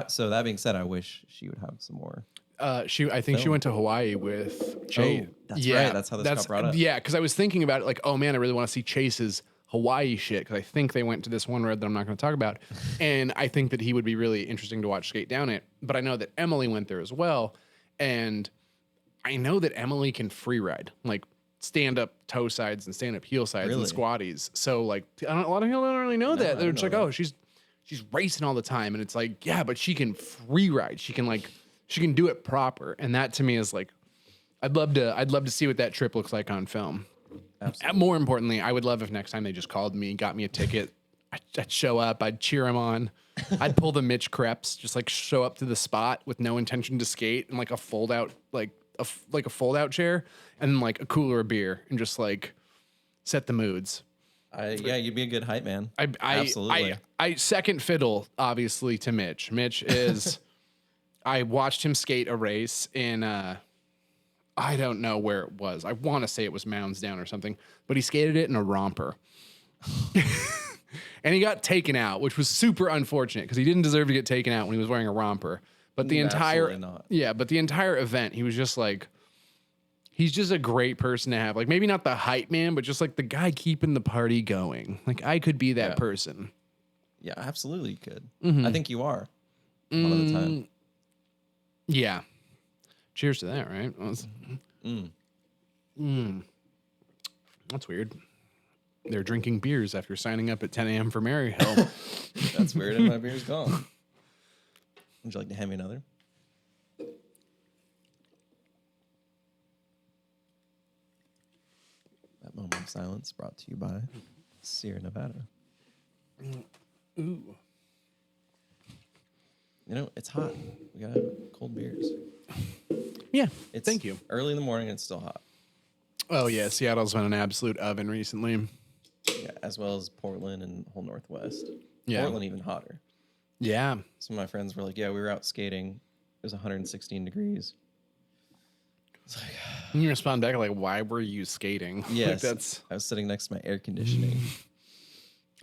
D: so that being said, I wish she would have some more.
C: I think she went to Hawaii with Chase.
D: Oh, that's right. That's how this got brought up.
C: Yeah, because I was thinking about it like, oh man, I really want to see Chase's Hawaii shit, because I think they went to this one road that I'm not going to talk about. And I think that he would be really interesting to watch skate down it. But I know that Emily went there as well. And I know that Emily can free ride, like stand up toe sides and stand up heel sides and squatties. So like, a lot of people don't really know that. They're just like, oh, she's racing all the time. And it's like, yeah, but she can free ride. She can do it proper. And that to me is like, I'd love to see what that trip looks like on film. Absolutely. More importantly, I would love if next time they just called me, got me a ticket. I'd show up, I'd cheer him on. I'd pull the Mitch Krebs, just like show up to the spot with no intention to skate and like a fold out, like a fold out chair and like a cooler of beer and just like set the moods.
D: Yeah, you'd be a good hype man.
C: Absolutely. I second fiddle, obviously, to Mitch. Mitch is, I watched him skate a race in, I don't know where it was. I want to say it was Mounds Down or something, but he skated it in a romper. And he got taken out, which was super unfortunate because he didn't deserve to get taken out when he was wearing a romper. But the
D: Absolutely not.
C: but the entire event, he was just like, he's just a great person to have. Like, maybe not the hype man, but just like the guy keeping the party going. Like, I could be that person.
D: Yeah, absolutely you could.
C: Mm-hmm.
D: I think you are. A lot of the time.
C: Yeah. Cheers to that, right? That's weird. They're drinking beers after signing up at 10 a.m. for Maryhill.
D: That's weird, and my beer's gone. Would you like to hand me another? That moment of silence brought to you by Sierra Nevada.
C: Ooh.
D: You know, it's hot. We gotta have cold beers.
C: Yeah,
D: It's
C: thank you.
D: Early in the morning, and it's still hot.
C: Oh, yeah, Seattle's been an absolute oven recently.
D: Yeah, as well as Portland and the whole Northwest.
C: Yeah.
D: Portland even hotter.
C: Yeah.
D: Some of my friends were like, yeah, we were out skating. It was 116 degrees. It's like,
C: And you respond back like, why were you skating?
D: yes,
C: Like, that's...
D: I was sitting next to my air conditioning.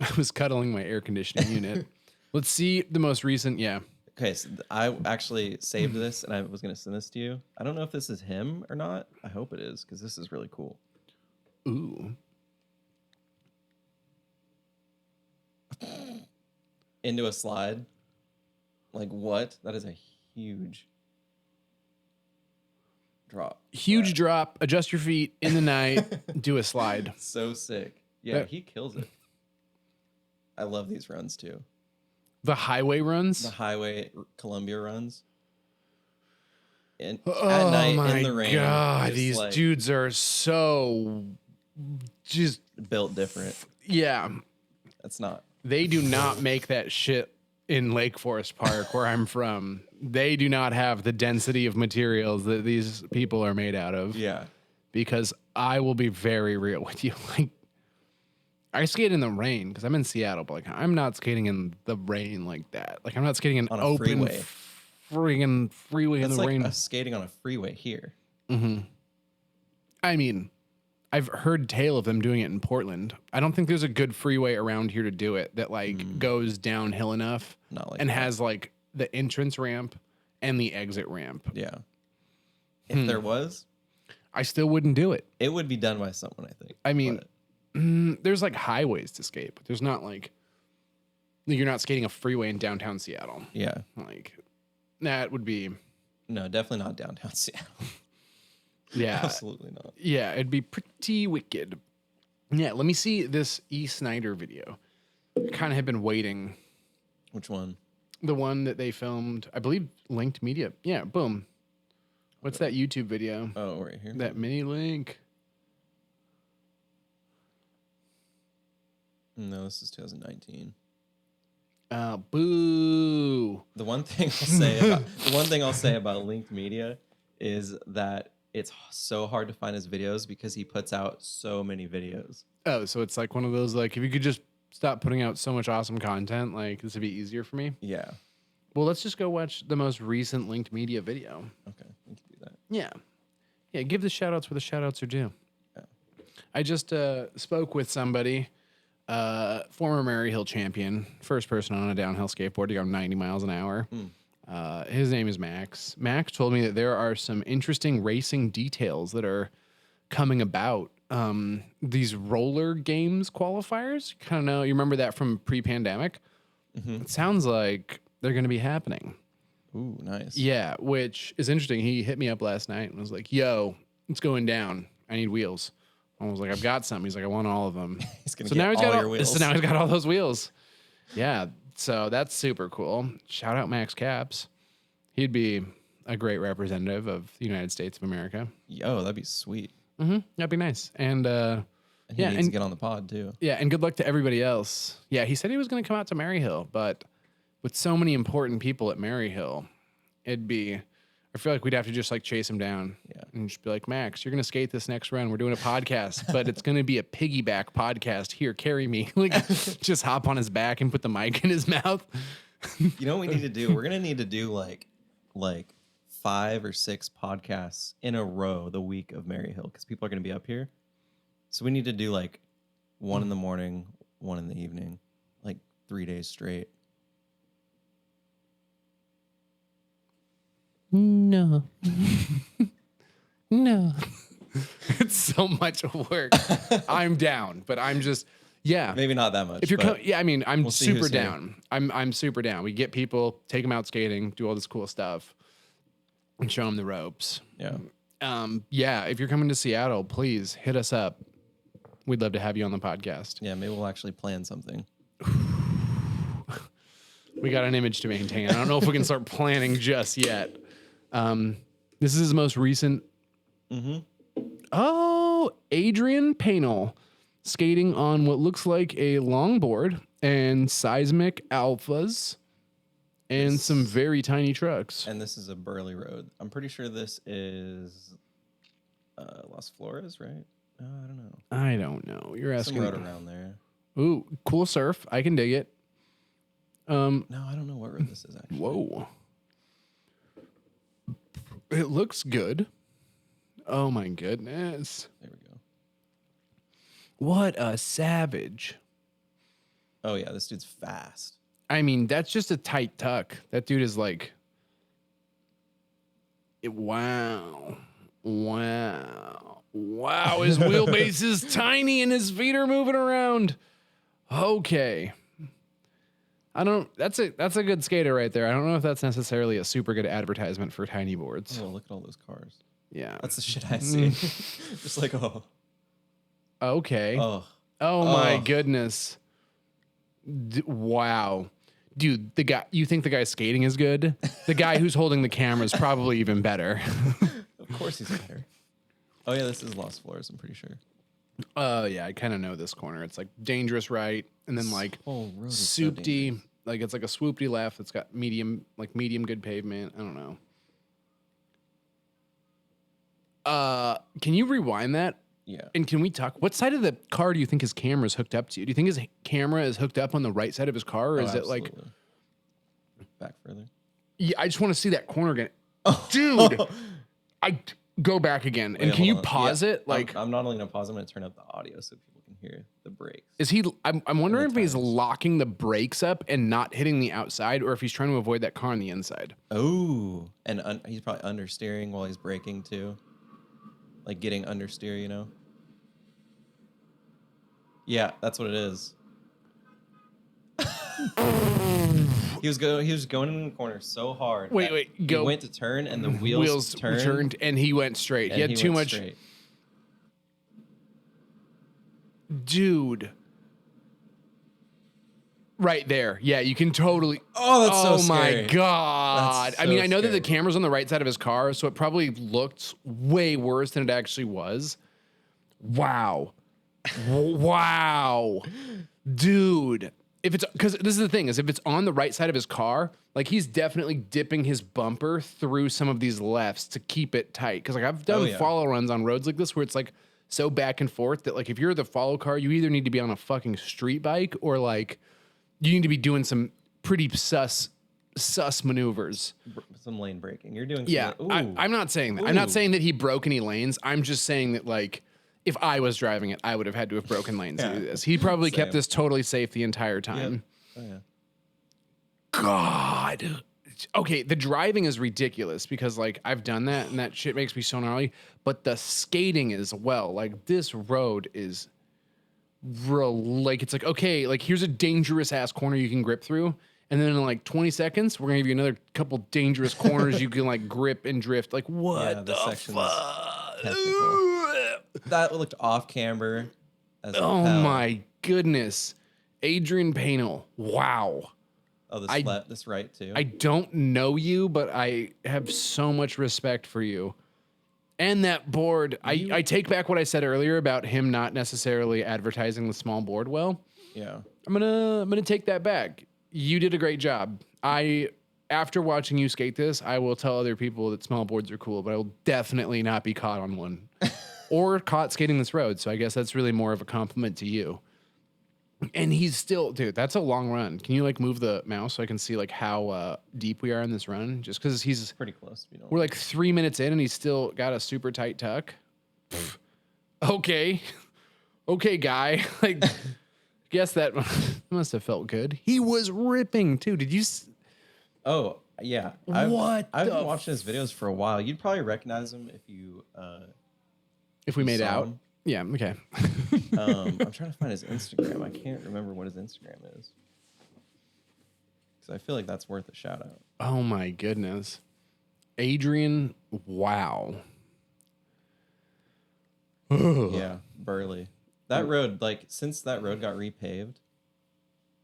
C: I was cuddling my air conditioning unit. Let's see the most recent. Yeah.
D: Okay, so I actually saved this, and I was going to send this to you. I don't know if this is him or not. I hope it is, because this is really cool.
C: Ooh.
D: Into a slide. Like, what? That is a huge drop.
C: Huge drop. Adjust your feet in the night. Do a slide.
D: So sick. Yeah, he kills it. I love these runs, too.
C: The highway runs.
D: The highway Columbia runs. And
C: Oh
D: at night
C: my
D: in the rain.
C: god,
D: just
C: these
D: like
C: dudes are so just
D: built different.
C: yeah.
D: That's not.
C: They do not make that shit in Lake Forest Park where I'm from. They do not have the density of materials that these people are made out of.
D: Yeah.
C: Because I will be very real with you. Like, I skate in the rain because I'm in Seattle, but like I'm not skating in the rain like that. Like I'm not skating in
D: On a
C: open
D: freeway.
C: friggin' freeway in
D: It's
C: the
D: like
C: rain.
D: skating on a freeway here.
C: I mean, I've heard tale of them doing it in Portland. I don't think there's a good freeway around here to do it that like goes downhill enough
D: Not like
C: and
D: that.
C: has like the entrance ramp and the exit ramp.
D: Yeah. If there was,
C: I still wouldn't do it.
D: it would be done by someone, I think.
C: I mean,
D: But
C: there's like highways to skate, but there's not like you're not skating a freeway in downtown Seattle.
D: yeah.
C: Like that would be
D: No, definitely not downtown Seattle.
C: yeah.
D: Absolutely not.
C: Yeah, it'd be pretty wicked. Yeah, let me see this E. Snyder video. I kind of have been waiting.
D: Which one?
C: The one that they filmed, I believe, Linked Media. Yeah, boom. What's that YouTube video?
D: Oh, right here.
C: That mini link.
D: No, this is 2019.
C: Boo.
D: The one thing I'll say about Linked Media is that it's so hard to find his videos because he puts out so many videos.
C: Oh, so it's like one of those, like, if you could just stop putting out so much awesome content, like, this would be easier for me.
D: Yeah.
C: Well, let's just go watch the most recent Linked Media video.
D: Okay, we can do that.
C: Yeah. Yeah, give the shout outs where the shout outs are due.
D: Yeah.
C: I just spoke with somebody, former Maryhill champion, first person on a downhill skateboard to go 90 miles an hour. His name is Max. Max told me that there are some interesting racing details that are coming about. These roller games qualifiers, kind of know, you remember that from pre-pandemic? It sounds like they're going to be happening.
D: Ooh, nice.
C: Yeah, which is interesting. He hit me up last night and was like, yo, it's going down. I need wheels. I was like, I've got some. He's like, I want all of them.
D: He's gonna
C: So
D: get
C: now he's
D: all
C: got
D: your wheels.
C: So now he's got all those wheels. Yeah, so that's super cool. Shout out Max Caps. He'd be a great representative of the United States of America.
D: Yo, that'd be sweet.
C: That'd be nice. And
D: And he
C: yeah,
D: needs to
C: and
D: get on the pod too.
C: yeah, and good luck to everybody else. Yeah, he said he was going to come out to Maryhill, but with so many important people at Maryhill, it'd be, I feel like we'd have to just like chase him down.
D: Yeah.
C: And just be like, Max, you're going to skate this next run. We're doing a podcast, but it's going to be a piggyback podcast. Here, carry me. Like, just hop on his back and put the mic in his mouth.
D: You know what we need to do? We're gonna need to do like 5 or 6 podcasts in a row the week of Maryhill because people are gonna be up here. So we need to do like one in the morning, one in the evening. 3 days straight.
C: No. No. It's so much work. I'm down, but I'm just, yeah.
D: Maybe not that much.
C: If you're, yeah, I mean, I'm
D: we'll see
C: super
D: who's here.
C: down. I'm super down. We get people, take them out skating, do all this cool stuff, and show them the ropes.
D: Yeah.
C: Yeah. If you're coming to Seattle, please hit us up. We'd love to have you on the podcast.
D: Yeah, maybe we'll actually plan something.
C: We got an image to maintain. I don't know if we can start planning just yet. This is his most recent. Oh, Adrian Paynel skating on what looks like a longboard and seismic alphas and some very tiny trucks.
D: And this is a Burley Road. I'm pretty sure this is Las Flores, right? I don't know.
C: I don't know. You're asking.
D: Some road around there.
C: Ooh, cool surf. I can dig it.
D: No, I don't know what road this is actually.
C: Whoa. It looks good. Oh my goodness.
D: There we go.
C: What a savage.
D: Oh yeah, this dude's fast.
C: I mean, that's just a tight tuck. That dude is like, wow. His wheelbase is tiny and his feet are moving around. Okay. That's a good skater right there. I don't know if that's necessarily a super good advertisement for tiny boards.
D: Oh, look at all those cars.
C: Yeah.
D: That's the shit I see. Just like, oh.
C: Okay.
D: Oh.
C: Oh my goodness. Wow. Dude, you think the guy skating is good? The guy who's holding the camera is probably even better.
D: Of course he's better. Oh yeah, this is Las Flores, I'm pretty sure.
C: Yeah, I kind of know this corner. It's like dangerous right, and then like
D: whole road is so
C: soupty, like it's like a swoopty left. It's got medium good pavement. I don't know. Can you rewind that?
D: Yeah.
C: And can we talk? What side of the car do you think his camera is hooked up to? Do you think his camera is hooked up on the right side of his car, or is it like
D: back further?
C: Yeah, I just want to see that corner again, dude. I go back again, and can you pause it? Like,
D: I'm not only gonna pause. I'm gonna turn up the audio so people can hear the brakes.
C: is he? I'm wondering if he's locking the brakes up and not hitting the outside, or if he's trying to avoid that car on the inside.
D: Oh, and he's probably understeering while he's braking too, like getting understeer. You know. Yeah, that's what it is. He was going in the corner so hard.
C: Wait,
D: He went to turn and the wheels
C: turned and he went straight. He had too much.
D: Straight.
C: Dude. Right there. Yeah, you can totally.
D: Oh, that's so scary.
C: My God.
D: That's
C: I mean,
D: so
C: I know that the
D: scary.
C: camera's on the right side of his car, so it probably looked way worse than it actually was. Wow. Wow. Dude. Because this is the thing, is if it's on the right side of his car, like he's definitely dipping his bumper through some of these lefts to keep it tight. Because like I've done follow runs on roads like this where it's like so back and forth that like if you're the follow car, you either need to be on a fucking street bike or like you need to be doing some pretty sus maneuvers.
D: Some lane braking. You're doing.
C: Yeah, I'm not saying that. I'm not saying that he broke any lanes. I'm just saying that like if I was driving it, I would have had to have broken lanes to do this. He probably kept this totally safe the entire time.
D: Yep. Oh yeah.
C: God. Okay, the driving is ridiculous because like I've done that and that shit makes me so gnarly. But the skating as well. Like this road is real. Like it's like okay, like here's a dangerous ass corner you can grip through, and then in like 20 seconds we're gonna give you another couple dangerous corners you can like grip and drift. Like what the fuck?
D: That looked off camber.
C: Oh my goodness, Adrian Paynel. Wow.
D: Oh, this right too.
C: I don't know you, but I have so much respect for you. And that board, I take back what I said earlier about him not necessarily advertising the small board well.
D: Yeah.
C: I'm gonna take that back. You did a great job. After watching you skate this, I will tell other people that small boards are cool, but I will definitely not be caught on one or caught skating this road. So I guess that's really more of a compliment to you. And he's still, dude, that's a long run. Can you like move the mouse so I can see like how deep we are in this run? Just because he's
D: pretty close.
C: We're like 3 minutes in and he's still got a super tight tuck. Okay. Okay, guy. Like, Guess that must have felt good. He was ripping too. Did you?
D: Oh yeah.
C: What
D: I've
C: the
D: been watching his videos for a while. You'd probably recognize him if you.
C: If we made
D: saw
C: out.
D: him.
C: Yeah. Okay.
D: I'm trying to find his Instagram. I can't remember what his Instagram is. Because I feel like that's worth a shout out.
C: Oh my goodness. Adrian, wow.
D: Yeah, Burley. That road, like, since that road got repaved,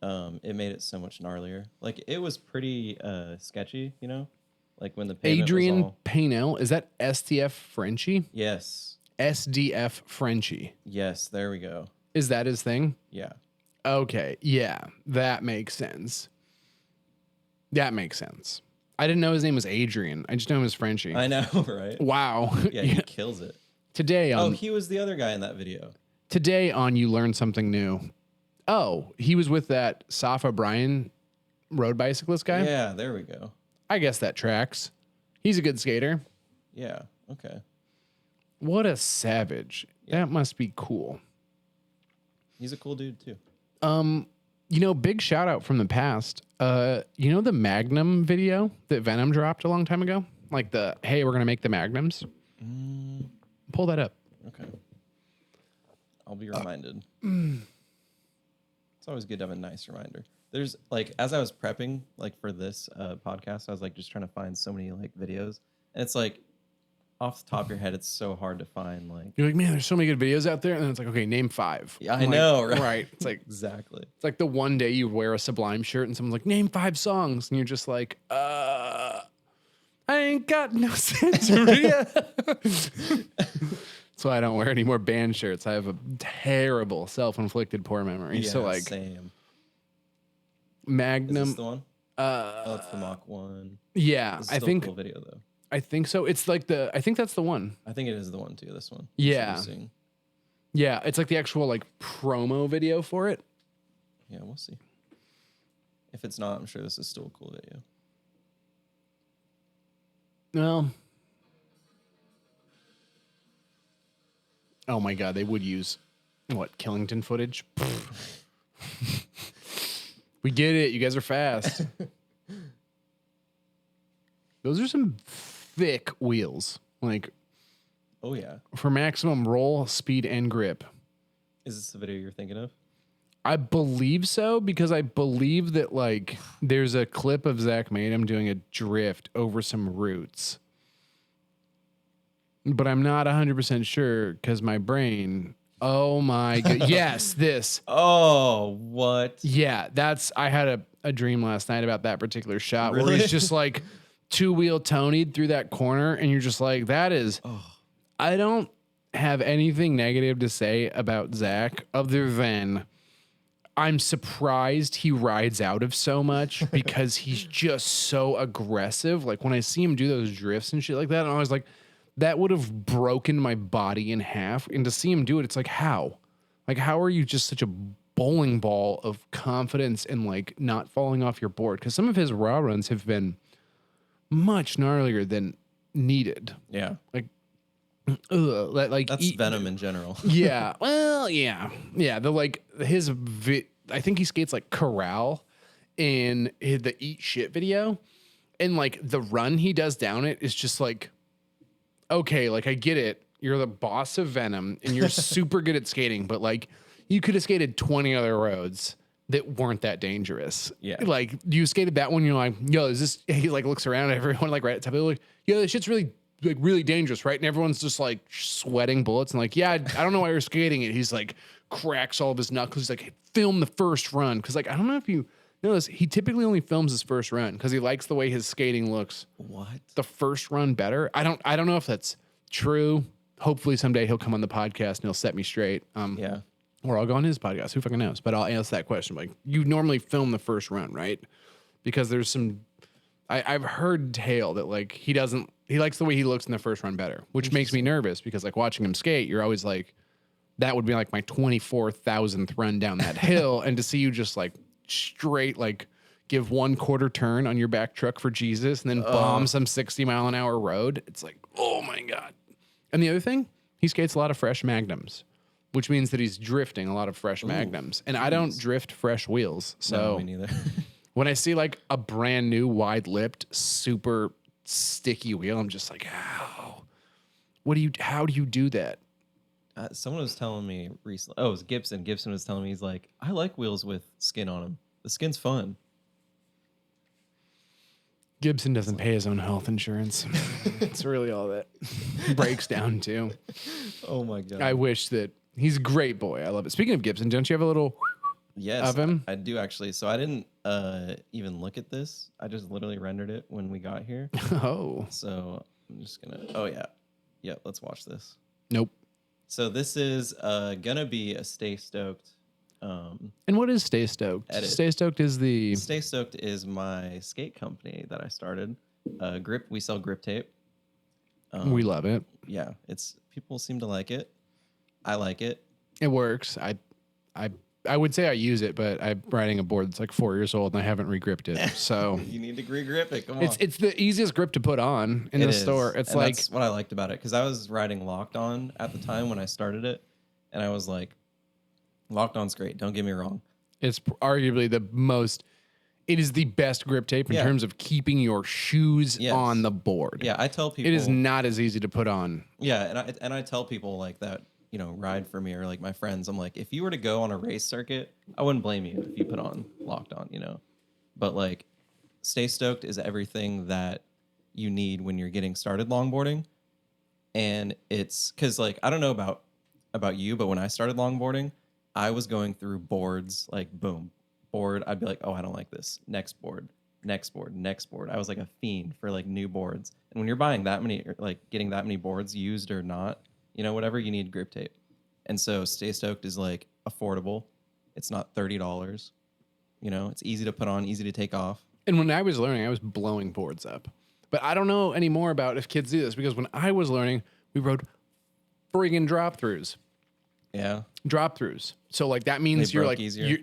D: it made it so much gnarlier. Like, it was pretty sketchy, you know? Like, when the pavement
C: Adrian
D: was all...
C: Paynel, is that STF Frenchie?
D: Yes.
C: SDF Frenchie.
D: Yes, there we go.
C: Is that his thing?
D: Yeah.
C: Okay. Yeah, that makes sense. That makes sense. I didn't know his name was Adrian. I just know him as Frenchie.
D: I know, right?
C: Wow.
D: Yeah, he kills it.
C: Today on
D: he was the other guy in that video.
C: Today on You Learn Something New. Oh, he was with that Safa Bryan road bicyclist guy?
D: Yeah, there we go.
C: I guess that tracks. He's a good skater.
D: Yeah, okay.
C: What a savage.
D: Yeah.
C: That must be cool.
D: He's a cool dude, too.
C: You know, big shout out from the past. You know the Magnum video that Venom dropped a long time ago? Like the, hey, we're going to make the Magnums? Pull that up.
D: Okay. I'll be reminded. It's always good to have a nice reminder. There's, like, as I was prepping, like, for this podcast, I was, like, just trying to find so many, like, videos. And it's, like, off the top of your head, it's so hard to find, like...
C: You're like, man, there's so many good videos out there. And then it's like, okay, name 5.
D: Yeah, I
C: I'm
D: know,
C: like,
D: right?
C: Right. It's like,
D: Exactly.
C: it's like the one day you wear a Sublime shirt and someone's like, name 5 songs. And you're just like, I ain't got no Santeria. That's why I don't wear any more band shirts. I have a terrible self-inflicted poor memory.
D: Yeah,
C: So like
D: same.
C: Magnum.
D: Is this the one? Oh, it's the Mach 1.
C: Yeah,
D: This is
C: I
D: still
C: think
D: a cool video, though.
C: I think so. It's like I think that's the one.
D: I think it is the one, too, this one.
C: Yeah.
D: Introducing.
C: Yeah, it's like the actual like promo video for it.
D: Yeah, we'll see. If it's not, I'm sure this is still a cool video.
C: Well, oh my God, they would use what, Killington footage? We get it. You guys are fast. Those are some thick wheels, like
D: Oh, yeah.
C: for maximum roll, speed, and grip.
D: Is this the video you're thinking of?
C: I believe so, because I believe that like there's a clip of Zach Madem doing a drift over some roots. But I'm not 100% sure because my brain, oh my God. Yes, this.
D: Oh, what?
C: Yeah, I had a dream last night about that particular shot where
D: Really?
C: he's just like 2-wheel Tony'd through that corner and you're just like, that is, I don't have anything negative to say about Zach other than I'm surprised he rides out of so much because he's just so aggressive. Like when I see him do those drifts and shit like that, and I was like, that would have broken my body in half. And to see him do it, it's like, how? Like, how are you just such a bowling ball of confidence and like not falling off your board? Because some of his raw runs have been much gnarlier than needed.
D: Yeah.
C: Like, like
D: That's Venom in general.
C: Yeah. Well, yeah. Yeah. The like I think he skates like Corral in the Eat Shit video. And like the run he does down it is just like, okay, like I get it. You're the boss of Venom and you're super good at skating, but like you could have skated 20 other roads that weren't that dangerous.
D: Yeah.
C: Like you skated that one, you're like, yo, is this, he like looks around at everyone like right at the top of it, like, yo, this shit's really dangerous, right? And everyone's just like sweating bullets and like, yeah, I don't know why you're skating it. He's like cracks all of his knuckles. He's like, film the first run. Cause like, I don't know if you know this, he typically only films his first run because he likes the way his skating looks.
D: What?
C: The first run better. I don't know if that's true. Hopefully someday he'll come on the podcast and he'll set me straight.
D: Yeah.
C: Or I'll go on his podcast. Who fucking knows? But I'll ask that question. Like, you normally film the first run, right? Because there's some, I've heard tale that like he likes the way he looks in the first run better, which makes me nervous because like watching him skate, you're always like, that would be like my 24,000th run down that hill. And to see you just like straight, like give 1/4 turn on your back truck for Jesus and then bomb some 60-mile-an-hour road. It's like, oh my God. And the other thing, he skates a lot of fresh Magnums. which means that he's drifting a lot of fresh magnums. And I don't drift fresh wheels. So
D: No, me neither.
C: when I see like a brand new wide-lipped, super sticky wheel, I'm just like, how? How do you do that?
D: Someone was telling me recently. Oh, it was Gibson. Gibson was telling me, he's like, I like wheels with skin on them. The skin's fun.
C: Gibson doesn't pay his own health insurance. It's really all that breaks down to.
D: Oh my god.
C: I wish that he's a great boy. I love it. Speaking of Gibson, don't you have a little
D: Yes,
C: of him?
D: I do actually. So I didn't even look at this. I just literally rendered it when we got here.
C: Oh,
D: So I'm just gonna. Oh yeah, yeah. Let's watch this.
C: nope.
D: So this is gonna be a Stay Stoked.
C: And what is Stay Stoked?
D: Edit.
C: Stay Stoked is the
D: Stay Stoked is my skate company that I started. Grip. We sell grip tape.
C: we love it.
D: Yeah, it's people seem to like it. I like it.
C: It works. I would say I use it, but I'm riding a board that's like 4 years old and I haven't regripped it. So
D: You need to re-grip it. Come on.
C: it's the easiest grip to put on in
D: It
C: the
D: is.
C: store. It's
D: And
C: like
D: that's what I liked about it, because I was riding Locked On at the time when I started it, and I was like, Locked On's great. Don't get me wrong.
C: it's arguably the most. It is the best grip tape in
D: Yeah.
C: terms of keeping your shoes
D: Yes.
C: on the board.
D: Yeah, I tell people
C: It is not as easy to put on.
D: Yeah, and I tell people like that, ride for me, or like my friends. I'm like, if you were to go on a race circuit, I wouldn't blame you if you put on Locked On, But like, Stay Stoked is everything that you need when you're getting started longboarding. And it's because, like, I don't know about you, but when I started longboarding, I was going through boards, like, boom, board. I'd be like, oh, I don't like this. Next board, next board, next board. I was like a fiend for like new boards. And when you're buying that many, or like getting that many boards, used or not, whatever, you need grip tape. And so Stay Stoked is like affordable. It's not $30. It's easy to put on, easy to take off.
C: And when I was learning, I was blowing boards up. But I don't know anymore about if kids do this, because when I was learning, we rode friggin' drop throughs.
D: Yeah.
C: Drop throughs. So like that means
D: They
C: you're
D: broke
C: like
D: easier.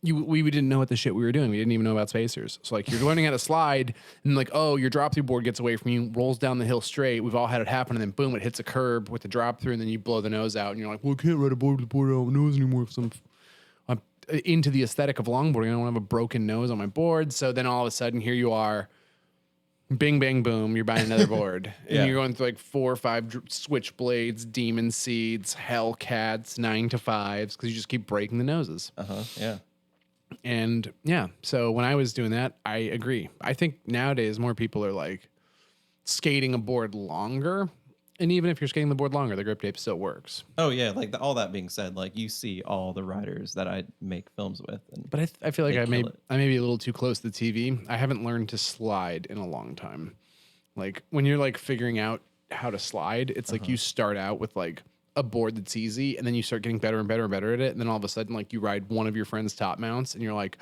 C: we didn't know what the shit we were doing. We didn't even know about spacers. So like you're learning how to slide, and like, oh, your drop through board gets away from you, rolls down the hill straight. We've all had it happen, and then boom, it hits a curb with the drop through, and then you blow the nose out, and you're like, well, I can't ride a board with the board out nose anymore because I'm into the aesthetic of longboarding. I don't have a broken nose on my board. So then all of a sudden, here you are, bing, bang, boom, you're buying another board.
D: Yeah.
C: And you're going through like 4 or 5 switchblades, demon seeds, Hellcats, 9 to 5s, because you just keep breaking the noses.
D: Yeah.
C: And yeah, so when I was doing that, I agree. I think nowadays more people are like skating a board longer. And even if you're skating the board longer, the grip tape still works.
D: Oh yeah, like all that being said, like you see all the riders that I make films with, and
C: But I feel like
D: They
C: I may
D: kill it.
C: be a little too close to the TV. I haven't learned to slide in a long time. Like when you're like figuring out how to slide, it's like you start out with like a board that's easy, and then you start getting better and better and better at it. And then all of a sudden, like you ride one of your friend's top mounts, and you're like,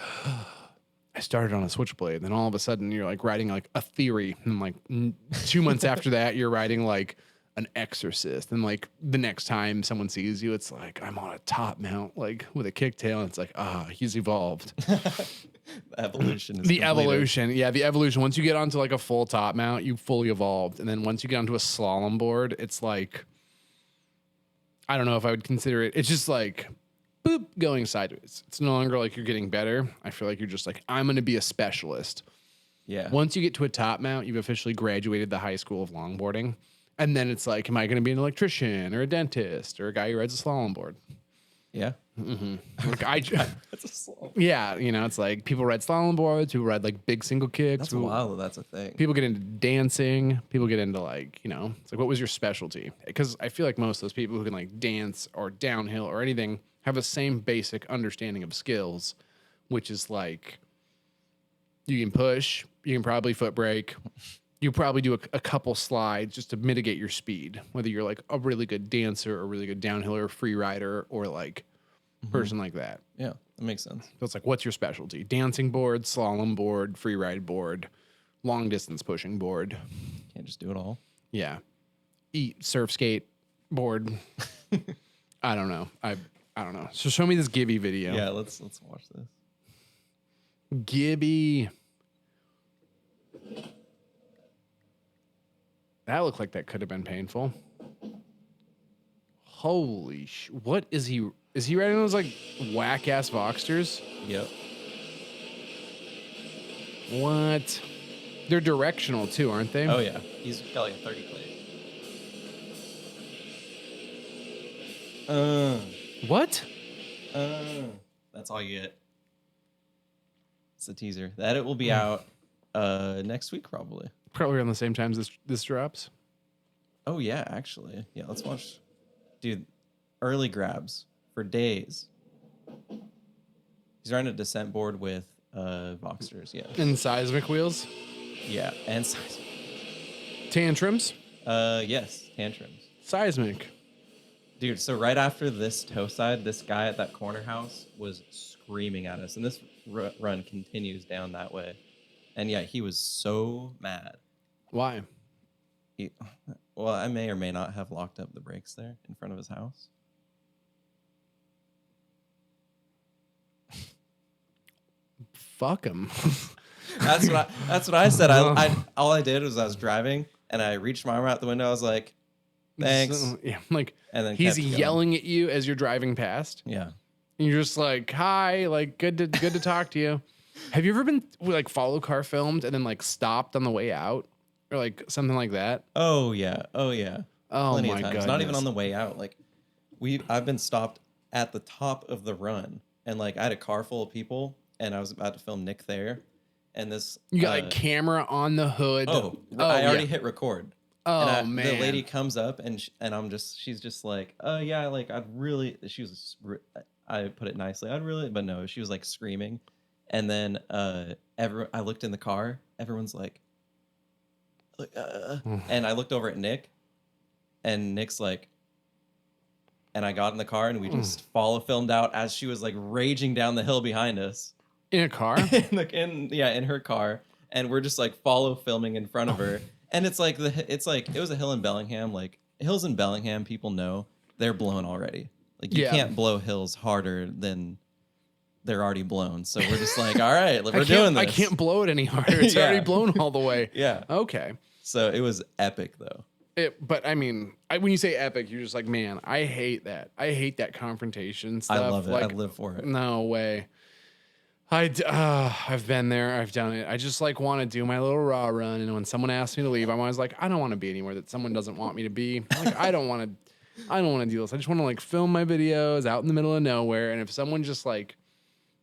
C: I started on a switchblade. Then all of a sudden, you're like riding like a theory, and like 2 months after that, you're riding like an Exorcist. And like the next time someone sees you, it's like, I'm on a top mount, like with a kicktail, and it's like, he's evolved.
D: evolution is
C: The
D: completed.
C: evolution. Yeah, the evolution. Once you get onto like a full top mount, you fully evolved. And then once you get onto a slalom board, it's like, I don't know if I would consider it. It's just like, boop, going sideways. It's no longer like you're getting better. I feel like you're just like, I'm going to be a specialist.
D: Yeah.
C: Once you get to a top mount, you've officially graduated the high school of longboarding. And then it's like, am I going to be an electrician or a dentist or a guy who rides a slalom board?
D: Yeah.
C: Like
D: That's a slow.
C: yeah, it's like people ride slalom boards, people ride like big single kicks.
D: That's
C: people-
D: wild. That's a thing.
C: People get into dancing. People get into like, it's like, what was your specialty? Because I feel like most of those people who can like dance or downhill or anything have the same basic understanding of skills, which is like, you can push, you can probably foot brake, you probably do a couple slides just to mitigate your speed, whether you're like a really good dancer or a really good downhiller, free rider, or like person like that.
D: Yeah, that makes sense.
C: So it's like, what's your specialty? Dancing board, slalom board, free ride board, long distance pushing board.
D: Can't just do it all.
C: Yeah. Surf skate board. I don't know. I don't know. So show me this Gibby video.
D: Yeah, let's watch this.
C: Gibby. That looked like that could have been painful. Holy what is he? Is he riding those like whack ass Voxsters?
D: Yep.
C: What? They're directional too, aren't they?
D: Oh yeah, he's got like a 30 plate.
C: What?
D: That's all you get. It's a teaser. That it will be out next week probably.
C: Probably around the same time as this drops.
D: Oh yeah, actually. Yeah, let's watch. Dude, early grabs for days. He's riding a descent board with Voxsters, yeah.
C: And seismic wheels?
D: Yeah, and seismic.
C: Tantrums?
D: Yes, tantrums.
C: Seismic.
D: Dude, so right after this toe side, this guy at that corner house was screaming at us, and this run continues down that way. And yeah, he was so mad.
C: Why?
D: Well, I may or may not have locked up the brakes there in front of his house.
C: Fuck him.
D: That's what I said. I all I did was I was driving and I reached my arm out the window. I was like, "Thanks."
C: So, yeah, like,
D: And then
C: he's
D: kept going.
C: yelling at you as you're driving past.
D: Yeah.
C: And you're just like, "Hi, like, good to talk to you." Have you ever been like follow car filmed and then like stopped on the way out or like something like that?
D: Oh yeah. Oh yeah.
C: Oh
D: Plenty
C: my
D: of times.
C: god!
D: Not even on the way out. Like I've been stopped at the top of the run, and like I had a car full of people, and I was about to film Nick there, and this
C: You got like camera on the hood.
D: I
C: yeah.
D: already hit record.
C: Oh
D: and
C: man!
D: The lady comes up and she's just like, oh yeah, like I put it nicely, but no, she was like screaming, and then I looked in the car, everyone's like, and I looked over at Nick, and Nick's like, and I got in the car and we just filmed out as she was like raging down the hill behind us.
C: In a car?
D: in her car, and we're just like filming in front of her. And it was a hill in Bellingham. Like hills in Bellingham, people know they're blown already. Like you can't blow hills harder than they're already blown. So we're just like, all right, we're doing this.
C: I can't blow it any harder. It's already blown all the way.
D: Yeah.
C: Okay.
D: So it was epic though.
C: But I mean, when you say epic, you're just like, man, I hate that. I hate that confrontation stuff.
D: I love it.
C: Like,
D: I live for it.
C: No way. I've been there. I've done it. I just like want to do my little raw run. And when someone asks me to leave, I'm always like, I don't want to be anywhere that someone doesn't want me to be. Like, I don't want to do this. I just want to like film my videos out in the middle of nowhere. And if someone just like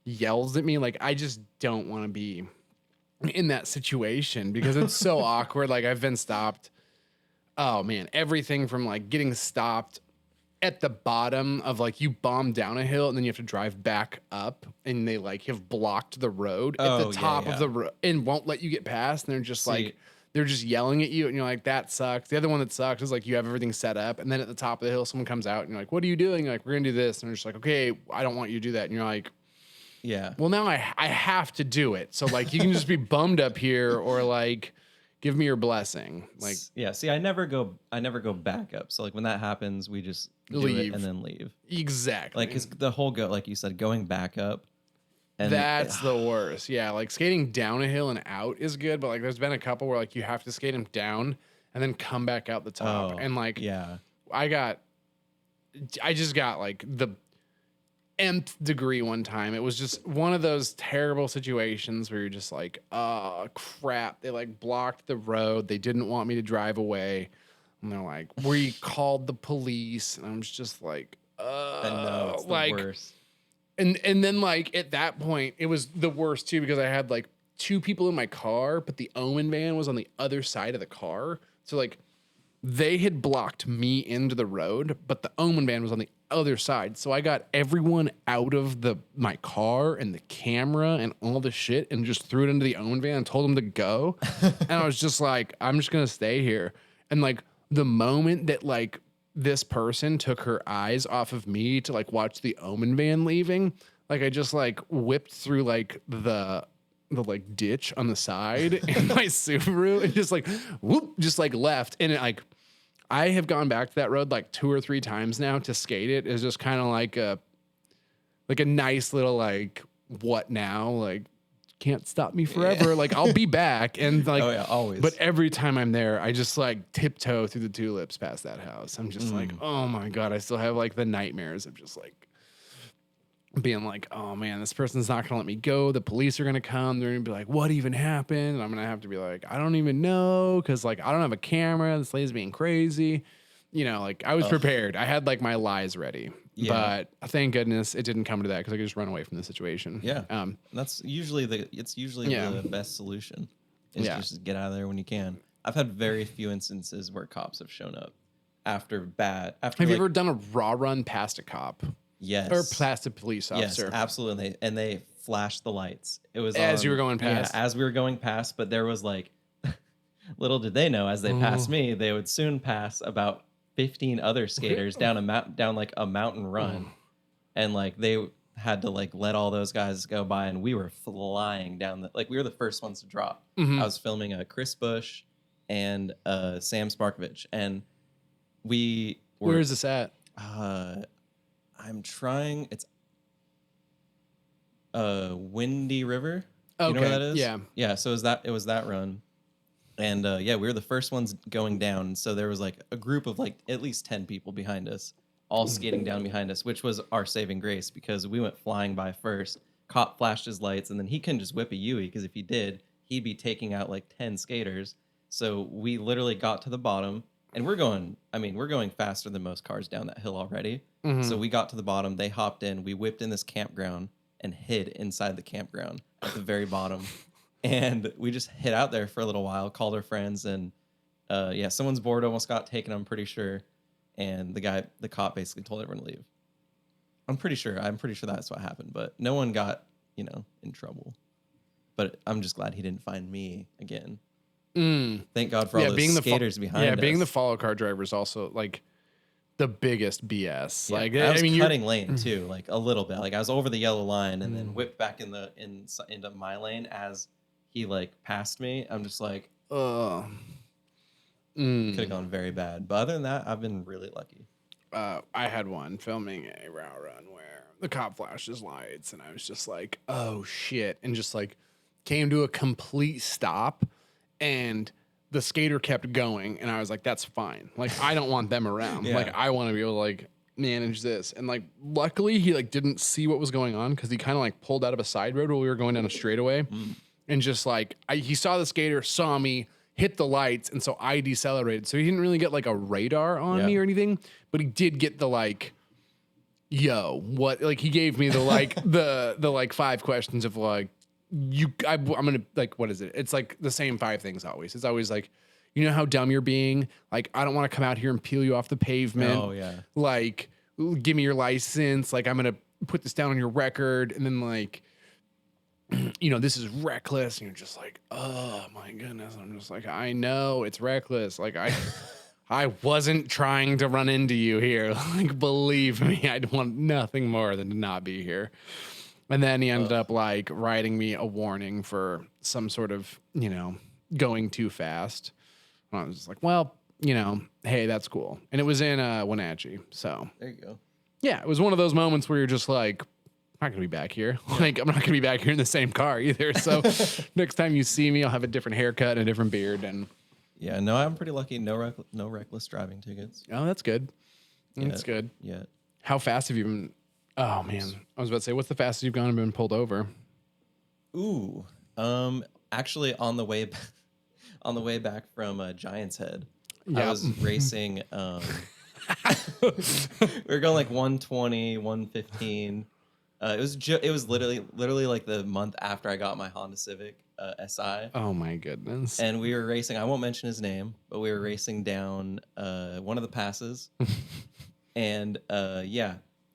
C: yells at me, like, I just don't want to be in that situation because it's so awkward. Like I've been stopped. Oh man, everything from like getting stopped at the bottom of like you bomb down a hill and then you have to drive back up and they like have blocked the road at the top of the road and won't let you get past. And they're just like, they're just yelling at you and you're like, that sucks. The other one that sucks is like you have everything set up and then at the top of the hill, someone comes out and you're like, what are you doing? You're like, we're going to do this. And they're just like, okay, I don't want you to do that. And you're like,
D: yeah,
C: well, now I have to do it. So like, you can just be bummed up here or like, give me your blessing. Like,
D: yeah. See, I never go back up. So like when that happens, we just
C: leave
D: do it and then leave.
C: Exactly.
D: Like, 'cause the whole like you said, going back up. And
C: that's the worst. Yeah. Like skating down a hill and out is good. But like, there's been a couple where like you have to skate them down and then come back out the top. And like,
D: yeah,
C: I just got like the nth degree one time. It was just one of those terrible situations where you're just like, oh crap, they like blocked the road, they didn't want me to drive away, and they're like, we called the police, and I'm just like,
D: I know, it's the
C: like
D: worst.
C: and then like at that point it was the worst too because I had like two people in my car but the Omen van was on the other side of the car, so like they had blocked me into the road, but the Omen van was on the other side. So I got everyone out of my car and the camera and all the shit and just threw it into the Omen van and told them to go. And I was just like, I'm just going to stay here. And like the moment that like this person took her eyes off of me to like watch the Omen van leaving, like I just like whipped through like the like ditch on the side in my Subaru and just like whoop, just like left. And it, like I have gone back to that road like 2 or 3 times now to skate it. It's just kind of like a nice little like what now, like can't stop me forever. Like, I'll be back. And like,
D: Oh, yeah, always.
C: But every time I'm there, I just like tiptoe through the tulips past that house. I'm just like, oh my God, I still have like the nightmares of just like being like, oh man, this person's not gonna let me go. The police are gonna come. They're gonna be like, what even happened? And I'm gonna have to be like, I don't even know, because like I don't have a camera. This lady's being crazy. You know, like I was prepared. I had like my lies ready.
D: Yeah.
C: But thank goodness it didn't come to that, because I could just run away from the situation.
D: Yeah. That's usually the best solution. Is just get out of there when you can. I've had very few instances where cops have shown up after. Have
C: you ever done a raw run past a cop?
D: Yes.
C: Or past a police officer?
D: Yes, absolutely. And they flashed the lights. It was
C: as you were going past.
D: Yeah, as we were going past. But there was like, little did they know, as they passed me, they would soon pass about 15 other skaters down like a mountain run, and like they had to like let all those guys go by, and we were flying down we were the first ones to drop. I was filming Chris Bush and Sam Sparkovich, and we were.
C: Where is this at?
D: I'm trying. It's Windy River.
C: Okay.
D: You know where that is?
C: Yeah.
D: So it was that run. And we were the first ones going down. So there was like a group of like at least 10 people behind us, all skating down behind us, which was our saving grace, because we went flying by first. Cop flashed his lights, and then he couldn't just whip a Yui, because if he did, he'd be taking out like 10 skaters. So we literally got to the bottom, and we're going faster than most cars down that hill already. So we got to the bottom, they hopped in, we whipped in this campground and hid inside the campground at the very bottom. And we just hid out there for a little while, called our friends, and someone's board almost got taken, I'm pretty sure. And the cop basically told everyone to leave. I'm pretty sure that's what happened, but no one got, in trouble. But I'm just glad he didn't find me again. Thank God for all those skaters behind us.
C: Yeah, being the follow car driver is also like the biggest BS.
D: Yeah,
C: Like
D: I was cutting lane too, like a little bit. Like I was over the yellow line and then whipped back into my lane as he like passed me. I'm just like, could have gone very bad. But other than that, I've been really lucky.
C: I had one filming a route run where the cop flashed his lights, and I was just like, oh shit, and just like came to a complete stop, and the skater kept going, and I was like, that's fine. Like, I don't want them around.
D: Yeah.
C: Like, I want to be able to like manage this. And like, luckily he like didn't see what was going on, because he kind of like pulled out of a side road while we were going down a straightaway, and just like he saw the skater, saw me, hit the lights, and so I decelerated. So he didn't really get like a radar on me or anything, but he did get the like, yo, what? Like he gave me the like the like 5 questions of like, I'm gonna like, what is it? It's like the same 5 things always. It's always like, you know how dumb you're being. Like, I don't want to come out here and peel you off the pavement.
D: Oh yeah.
C: Like, give me your license. Like, I'm gonna put this down on your record, and then like, this is reckless. And you're just like, oh my goodness. I'm just like, I know it's reckless. Like I wasn't trying to run into you here. Like, believe me, I'd want nothing more than to not be here. And then he ended up like writing me a warning for some sort of, going too fast. And I was just like, well, hey, that's cool. And it was in Wenatchee. So
D: There you go.
C: yeah, it was one of those moments where you're just like, I'm not going to be back here. Like, I'm not going to be back here in the same car either. So next time you see me, I'll have a different haircut and a different beard. And
D: yeah, no, I'm pretty lucky. No reckless driving tickets.
C: oh, that's good. That's good.
D: Yeah.
C: How fast have you been? Oh man, I was about to say, what's the fastest you've gone and been pulled over?
D: Ooh, actually, on the way back from Giant's Head, I was racing. We were going like 120, 115. It was literally like the month after I got my Honda Civic SI.
C: Oh my goodness.
D: And we were racing. I won't mention his name, but we were racing down one of the passes. And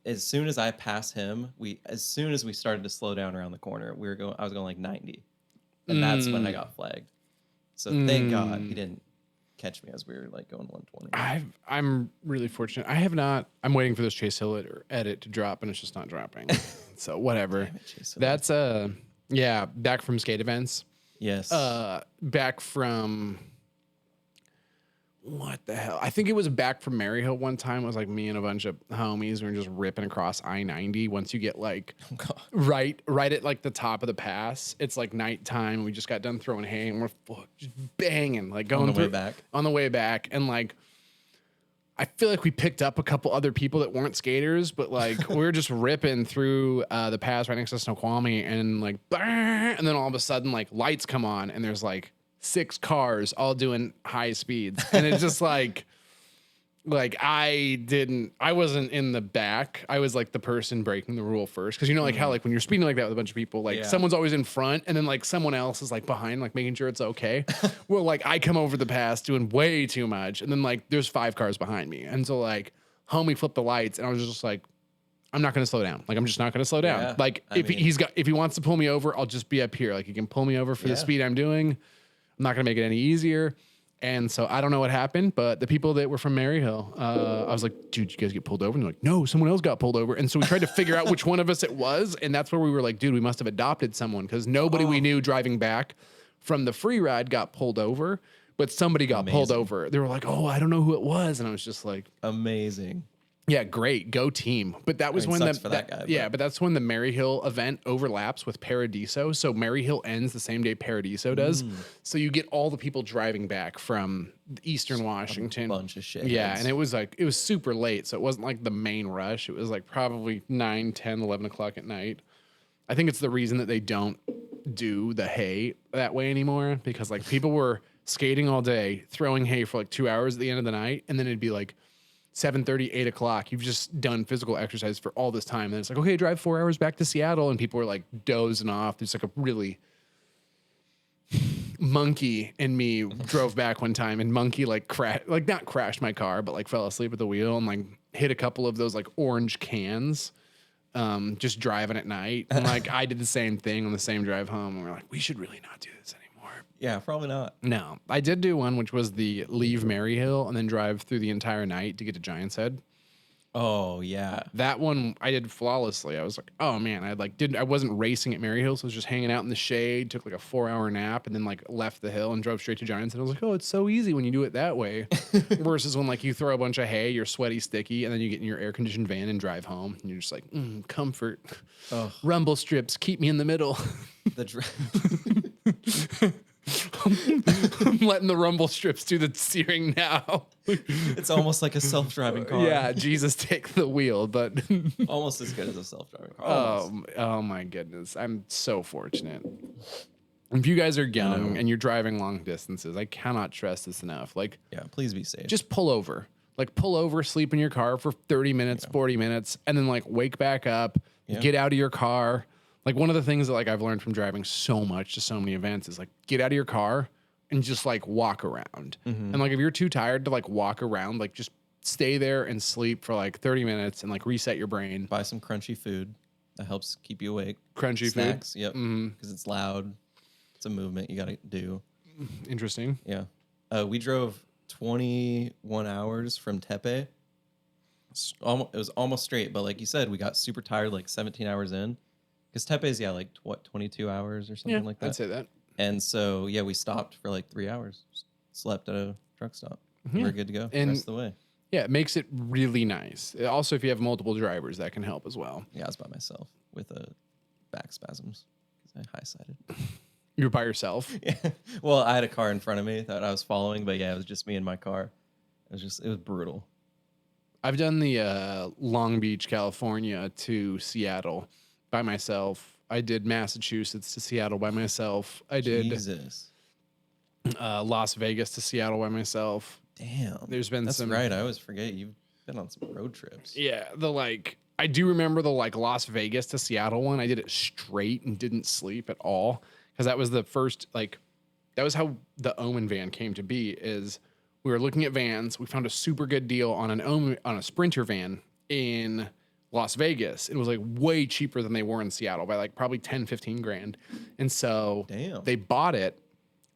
D: as soon as I passed him, as soon as we started to slow down around the corner, I was going like 90, and that's when I got flagged. So thank God he didn't catch me as we were like going 120.
C: I'm really fortunate. I have not. I'm waiting for this Chase Hill edit to drop, and it's just not dropping. So whatever.
D: Damn it, Chase Hill.
C: That's back from skate events.
D: Yes.
C: Back from what the hell? I think it was back from Maryhill one time. It was like me and a bunch of homies. We were just ripping across I-90. Once you get like right at like the top of the pass, it's like nighttime. We just got done throwing hay and we're just banging, like going on the way back. And like, I feel like we picked up a couple other people that weren't skaters, but like we were just ripping through the pass right next to Snoqualmie and like, and then all of a sudden like lights come on and there's like 6 cars all doing high speeds. And it's just like I wasn't in the back. I was like the person breaking the rule first. Cause you know, like how, like when you're speeding like that with a bunch of people, like someone's always in front and then like someone else is like behind, like making sure it's okay. Well, like I come over the pass doing way too much. And then like there's 5 cars behind me. And so like homie flipped the lights and I was just like, I'm not going to slow down. Like, I'm just not going to slow down.
D: Yeah,
C: like if he wants to pull me over, I'll just be up here. Like he can pull me over for the speed I'm doing. I'm not going to make it any easier. And so I don't know what happened, but the people that were from Maryhill, I was like, dude, you guys get pulled over? And they're like, no, someone else got pulled over. And so we tried to figure out which one of us it was. And that's where we were like, dude, we must have adopted someone because nobody we knew driving back from the free ride got pulled over, but somebody got pulled over. They were like, oh, I don't know who it was. And I was just like,
D: amazing.
C: Yeah, great. Go team. But that was when
D: sucks for that guy,
C: but that's when the Maryhill event overlaps with Paradiso. So Maryhill ends the same day Paradiso does. So you get all the people driving back from Eastern Washington.
D: A bunch of shit.
C: Yeah, and it was super late. So it wasn't like the main rush. It was like probably 9, 10, 11 o'clock at night. I think it's the reason that they don't do the hay that way anymore because like people were skating all day, throwing hay for like 2 hours at the end of the night. And then it'd be like 7:30, 8 o'clock. You've just done physical exercise for all this time. And it's like, okay, drive 4 hours back to Seattle. And people were like dozing off. There's like a really Monkey and me drove back one time and Monkey like not crashed my car, but like fell asleep at the wheel and like hit a couple of those like orange cans. Just driving at night. And like I did the same thing on the same drive home. And we're like, we should really not do this anymore.
D: Yeah, probably not.
C: No, I did do one, which was the leave Maryhill and then drive through the entire night to get to Giant's Head.
D: Oh yeah,
C: that one I did flawlessly. I was like, oh man, I wasn't racing at Maryhill, so I was just hanging out in the shade. Took like a 4-hour nap and then like left the hill and drove straight to Giant's Head. I was like, oh, it's so easy when you do it that way, versus when like you throw a bunch of hay, you're sweaty, sticky, and then you get in your air conditioned van and drive home, and you're just like, comfort. Oh. Rumble strips keep me in the middle. I'm letting the rumble strips do the steering now.
D: It's almost like a self-driving car.
C: Yeah, Jesus, take the wheel, but
D: almost as good as a self-driving car.
C: Oh my goodness. I'm so fortunate. If you guys are young and you're driving long distances, I cannot stress this enough. Like,
D: yeah, please be safe.
C: Just pull over. Like, pull over, sleep in your car for 30 minutes, 40 minutes, and then like wake back up, get out of your car. Like one of the things that like I've learned from driving so much to so many events is like get out of your car and just like walk around. Mm-hmm. And like if you're too tired to like walk around, like just stay there and sleep for like 30 minutes and like reset your brain.
D: Buy some crunchy food that helps keep you awake.
C: Crunchy
D: Snacks,
C: food?
D: Yep. Because it's loud. It's a movement you got to do.
C: Interesting.
D: Yeah. We drove 21 hours from Tepe. It was almost straight, but like you said, we got super tired like 17 hours in. Because Tepe's, like, 22 hours or something like that?
C: I'd say that.
D: And so, we stopped for like 3 hours. Slept at a truck stop. Yeah. We're good to go the rest of the way.
C: Yeah, it makes it really nice. Also, if you have multiple drivers, that can help as well.
D: Yeah, I was by myself with back spasms because I high-sided.
C: You were by yourself?
D: Yeah. Well, I had a car in front of me that I was following, but it was just me and my car. It was brutal.
C: I've done the Long Beach, California to Seattle by myself. I did Massachusetts to Seattle by myself. I did Las Vegas to Seattle by myself.
D: Damn.
C: There's been
D: That's
C: some.
D: right. I always forget you've been on some road trips.
C: Yeah. I do remember the like Las Vegas to Seattle one. I did it straight and didn't sleep at all. Because that was the first, that was how the Omen van came to be, is we were looking at vans. We found a super good deal on a Sprinter van in Las Vegas. It was like way cheaper than they were in Seattle by like probably 10, 15 grand. And so they bought it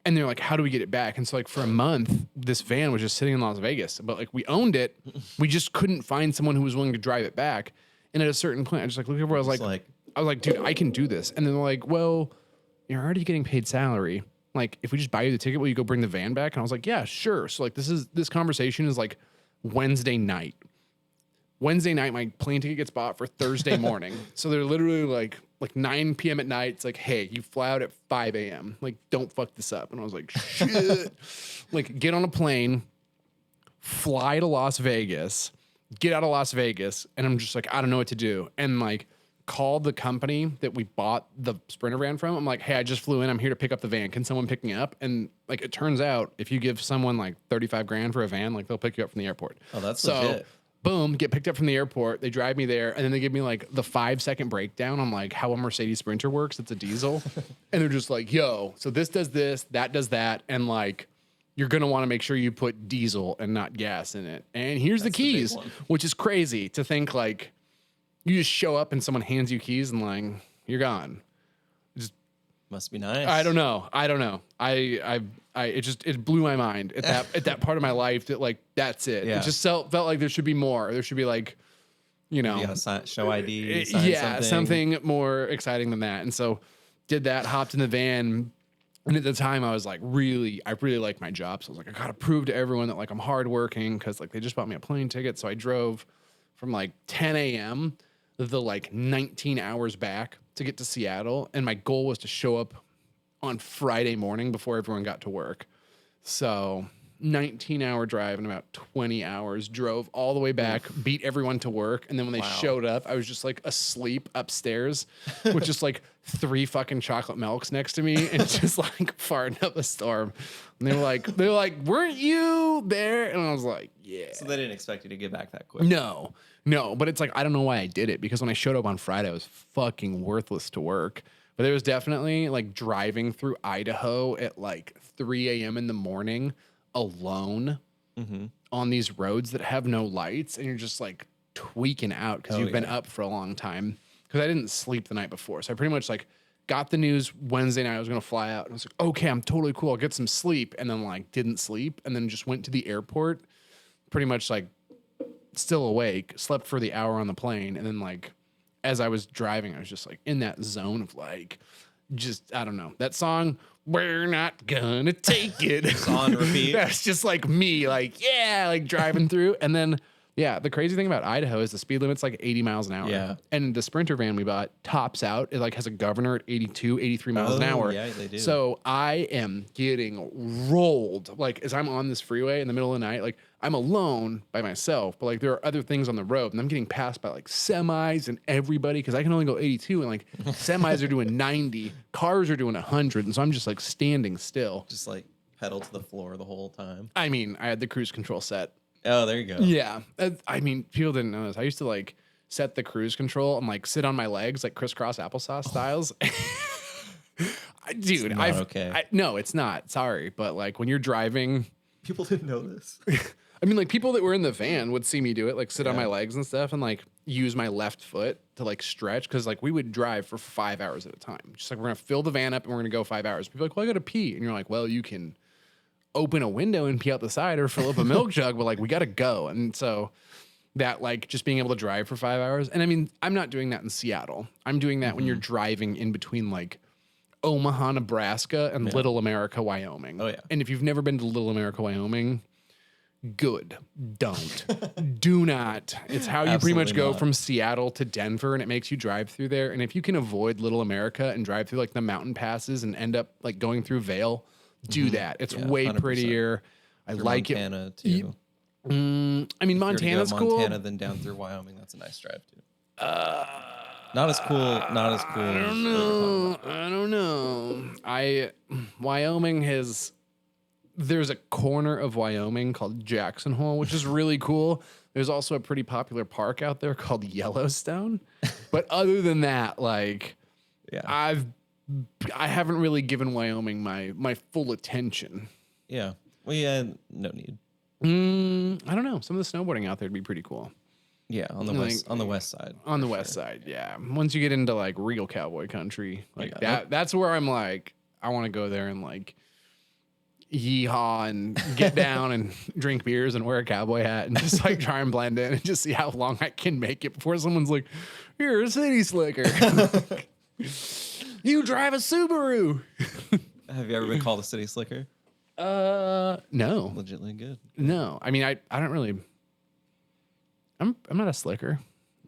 C: and they're like, how do we get it back? And so like for a month, this van was just sitting in Las Vegas, but like we owned it. We just couldn't find someone who was willing to drive it back. And at a certain point, I just like looked over, I was like, dude, I can do this. And then they're like, well, you're already getting paid salary. Like, if we just buy you the ticket, will you go bring the van back? And I was like, yeah, sure. So like, this conversation is like Wednesday night. Wednesday night, my plane ticket gets bought for Thursday morning. So they're literally like 9 p.m. at night. It's like, hey, you fly out at 5 a.m. Like, don't fuck this up. And I was like, shit. Like, get on a plane, fly to Las Vegas, get out of Las Vegas. And I'm just like, I don't know what to do. And like, call the company that we bought the Sprinter van from. I'm like, hey, I just flew in. I'm here to pick up the van. Can someone pick me up? And like, it turns out if you give someone like 35 grand for a van, like they'll pick you up from the airport.
D: Oh, that's legit.
C: Boom, get picked up from the airport. They drive me there, and then they give me like the 5-second breakdown on like how a Mercedes Sprinter works. It's a diesel. And they're just like, yo, so this does this, that does that. And like, you're going to want to make sure you put diesel and not gas in it. And here's the keys, which is crazy to think like you just show up and someone hands you keys and like, you're gone.
D: Must be nice.
C: I don't know. It blew my mind at that part of my life that like, that's it.
D: Yeah.
C: It just felt like there should be more. There should be like, you know,
D: show ID. Sign
C: something more exciting than that. And so did that, hopped in the van. And at the time I was like, I really like my job. So I was like, I got to prove to everyone that like I'm hardworking. Cause like they just bought me a plane ticket. So I drove from like 10 a.m. the like 19 hours back to get to Seattle. And my goal was to show up on Friday morning before everyone got to work. So 19-hour drive in about 20 hours, drove all the way back, beat everyone to work. And then when they showed up, I was just like asleep upstairs with just like 3 fucking chocolate milks next to me and just like farting up a storm. And they were like, weren't you there? And I was like, yeah.
D: So they didn't expect you to get back that quick.
C: No, but it's like, I don't know why I did it, because when I showed up on Friday, I was fucking worthless to work. But there was definitely like driving through Idaho at like 3 a.m. in the morning alone on these roads that have no lights. And you're just like tweaking out because you've been up for a long time. Because I didn't sleep the night before. So I pretty much like got the news Wednesday night I was going to fly out. And I was like, okay, I'm totally cool. I'll get some sleep. And then like didn't sleep. And then just went to the airport pretty much like still awake, slept for the hour on the plane. And then like, as I was driving, I was just like in that zone of like, just, I don't know, that song, we're not gonna take it.
D: It's on repeat.
C: That's just like me, like, yeah, like driving through. And then, yeah, the crazy thing about Idaho is the speed limit's like 80 miles an hour.
D: Yeah.
C: And the Sprinter van we bought tops out. It like has a governor at 82, 83 miles an hour.
D: Yeah, they do.
C: So I am getting rolled. Like as I'm on this freeway in the middle of the night, like I'm alone by myself, but like there are other things on the road and I'm getting passed by like semis and everybody because I can only go 82 and like semis are doing 90, cars are doing 100. And so I'm just like standing still.
D: Just like pedal to the floor the whole time.
C: I mean, I had the cruise control set.
D: Oh, there you go.
C: Yeah. I mean, people didn't know this. I used to like set the cruise control and like sit on my legs like crisscross applesauce styles. Dude,
D: okay.
C: No, it's not. Sorry. But like when you're driving,
D: People didn't know this.
C: I mean, like people that were in the van would see me do it, like sit on my legs and stuff and like use my left foot to like stretch. Cause like we would drive for 5 hours at a time. Just like we're going to fill the van up and we're going to go 5 hours. People are like, well, I got to pee. And you're like, well, you can open a window and pee out the side or fill up a milk jug, but like we got to go. And so that like just being able to drive for 5 hours. And I mean, I'm not doing that in Seattle. I'm doing that when you're driving in between like Omaha, Nebraska and Little America, Wyoming.
D: Oh, yeah.
C: And if you've never been to Little America, Wyoming, good. Don't. Do not. It's how you pretty much
D: Absolutely
C: go
D: not.
C: from Seattle to Denver and it makes you drive through there. And if you can avoid Little America and drive through like the mountain passes and end up like going through Vail, do that. It's way
D: 100%.
C: prettier. I like
D: Montana
C: it.
D: too.
C: I mean,
D: If you were to
C: Montana's
D: go
C: cool.
D: Montana, then down through Wyoming. That's a nice drive too. Not as cool. Not as cool.
C: I don't know. Wyoming has. There's a corner of Wyoming called Jackson Hole, which is really cool. There's also a pretty popular park out there called Yellowstone. But other than that, like, I haven't really given Wyoming my full attention.
D: Yeah. Well, yeah. No need.
C: I don't know. Some of the snowboarding out there would be pretty cool.
D: Yeah, on the
C: Like,
D: west. On the west side.
C: On the west side, yeah. Once you get into like real cowboy country, like
D: Yeah.
C: that's where I'm like, I want to go there and like yeehaw and get down and drink beers and wear a cowboy hat and just like try and blend in and just see how long I can make it before someone's like, you're a city slicker. You drive a Subaru.
D: Have you ever been called a city slicker?
C: No.
D: Legitimately good.
C: No. I mean, I don't really. I'm not a slicker.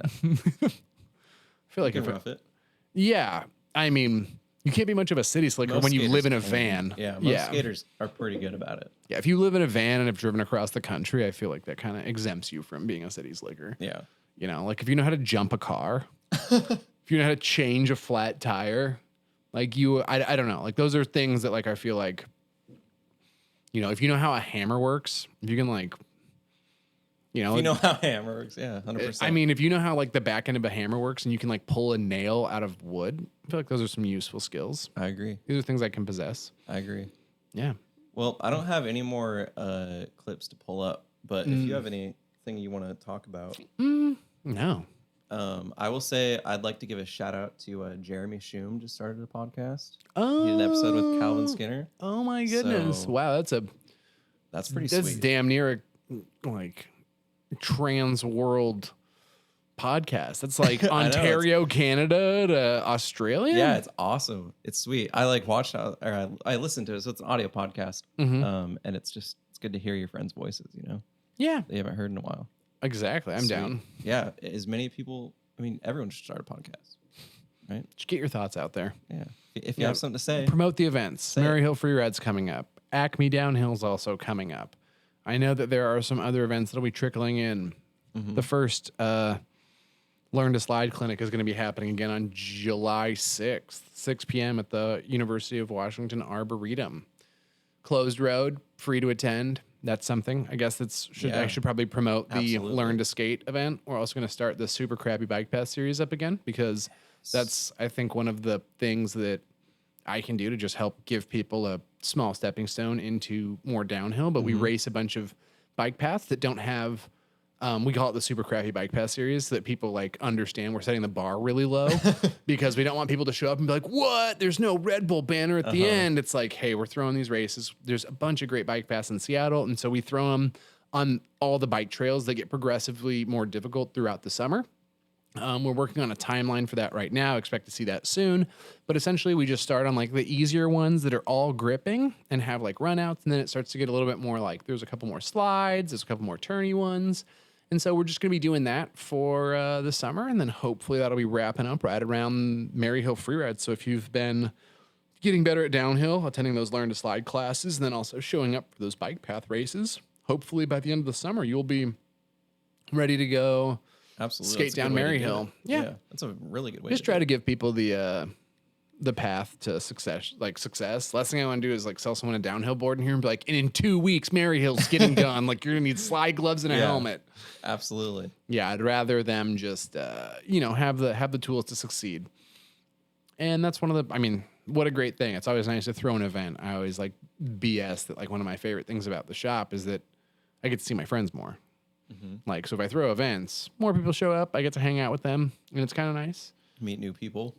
C: I feel like
D: You
C: if
D: can rough it.
C: yeah, I mean, you can't be much of a city slicker
D: Most
C: when you
D: skaters
C: live in a
D: can.
C: van.
D: Yeah, most skaters are pretty good about it.
C: Yeah, if you live in a van and have driven across the country, I feel like that kind of exempts you from being a city slicker.
D: Yeah.
C: You know, like if you know how to jump a car, if you know how to change a flat tire, like I don't know. Like those are things that like I feel like, you know, if you know how a hammer works, if you can like, you know,
D: If you know how hammer works, yeah, 100%.
C: I mean, if you know how like the back end of a hammer works and you can like pull a nail out of wood, I feel like those are some useful skills.
D: I agree.
C: These are things I can possess.
D: I agree.
C: Yeah.
D: Well, I don't have any more clips to pull up, but if you have anything you want to talk about,
C: No.
D: I will say I'd like to give a shout out to Jeremy Shum. Just started a podcast.
C: Oh,
D: He did an episode with Calvin Skinner.
C: Oh my goodness!
D: So-
C: Wow,
D: That's pretty
C: that's
D: sweet.
C: damn near a like trans world podcast. That's like
D: I know,
C: Ontario, Canada to Australia.
D: Yeah, it's awesome. It's sweet. I like watched or I listened to it, so it's an audio podcast. And it's good to hear your friends' voices. You know,
C: yeah,
D: they haven't heard in a while.
C: exactly. I'm
D: Sweet.
C: down.
D: Yeah, as many people. I mean, everyone should start a podcast, right?
C: Just get your thoughts out there.
D: Yeah. If you have something to say,
C: Promote the events. Maryhill Free Ride's coming up. Acme Downhill's also coming up. I know that there are some other events that'll be trickling in. The first Learn to Slide clinic is going to be happening again on July 6th, 6 p.m. at the University of Washington Arboretum. Closed road, free to attend. That's something. I guess I should probably promote the
D: Absolutely.
C: Learn to Skate event. We're also going to start the Super Crappy Bike Pass series up again because that's, I think, one of the things that I can do to just help give people a small stepping stone into more downhill. But we race a bunch of bike paths that don't have, we call it the Super Crappy Bike Pass series, so that people like understand we're setting the bar really low because we don't want people to show up and be like, what? There's no Red Bull banner at the end. It's like, hey, we're throwing these races. There's a bunch of great bike paths in Seattle. And so we throw them on all the bike trails that get progressively more difficult throughout the summer. We're working on a timeline for that right now. Expect to see that soon. But essentially, we just start on like the easier ones that are all gripping and have like runouts. And then it starts to get a little bit more like there's a couple more slides, there's a couple more turny ones. And so we're just going to be doing that for the summer. And then hopefully that'll be wrapping up right around Maryhill Free Ride. So if you've been getting better at downhill, attending those Learn to Slide classes, and then also showing up for those bike path races, hopefully by the end of the summer, you'll be ready to go.
D: absolutely
C: Skate
D: that's a
C: down
D: good way to do
C: Maryhill.
D: it.
C: Yeah.
D: That's a really good way.
C: Just try to give people the path to success, like success. Last thing I want to do is like sell someone a downhill board in here and be like, and in 2 weeks, Maryhill's getting done. Like you're gonna need slide gloves and a helmet.
D: Absolutely.
C: Yeah, I'd rather them just have the tools to succeed. And that's one of the. I mean, what a great thing! It's always nice to throw an event. I always like BS that like one of my favorite things about the shop is that I get to see my friends more. Like so, if I throw events, more people show up. I get to hang out with them, and it's kind of nice.
D: Meet new people.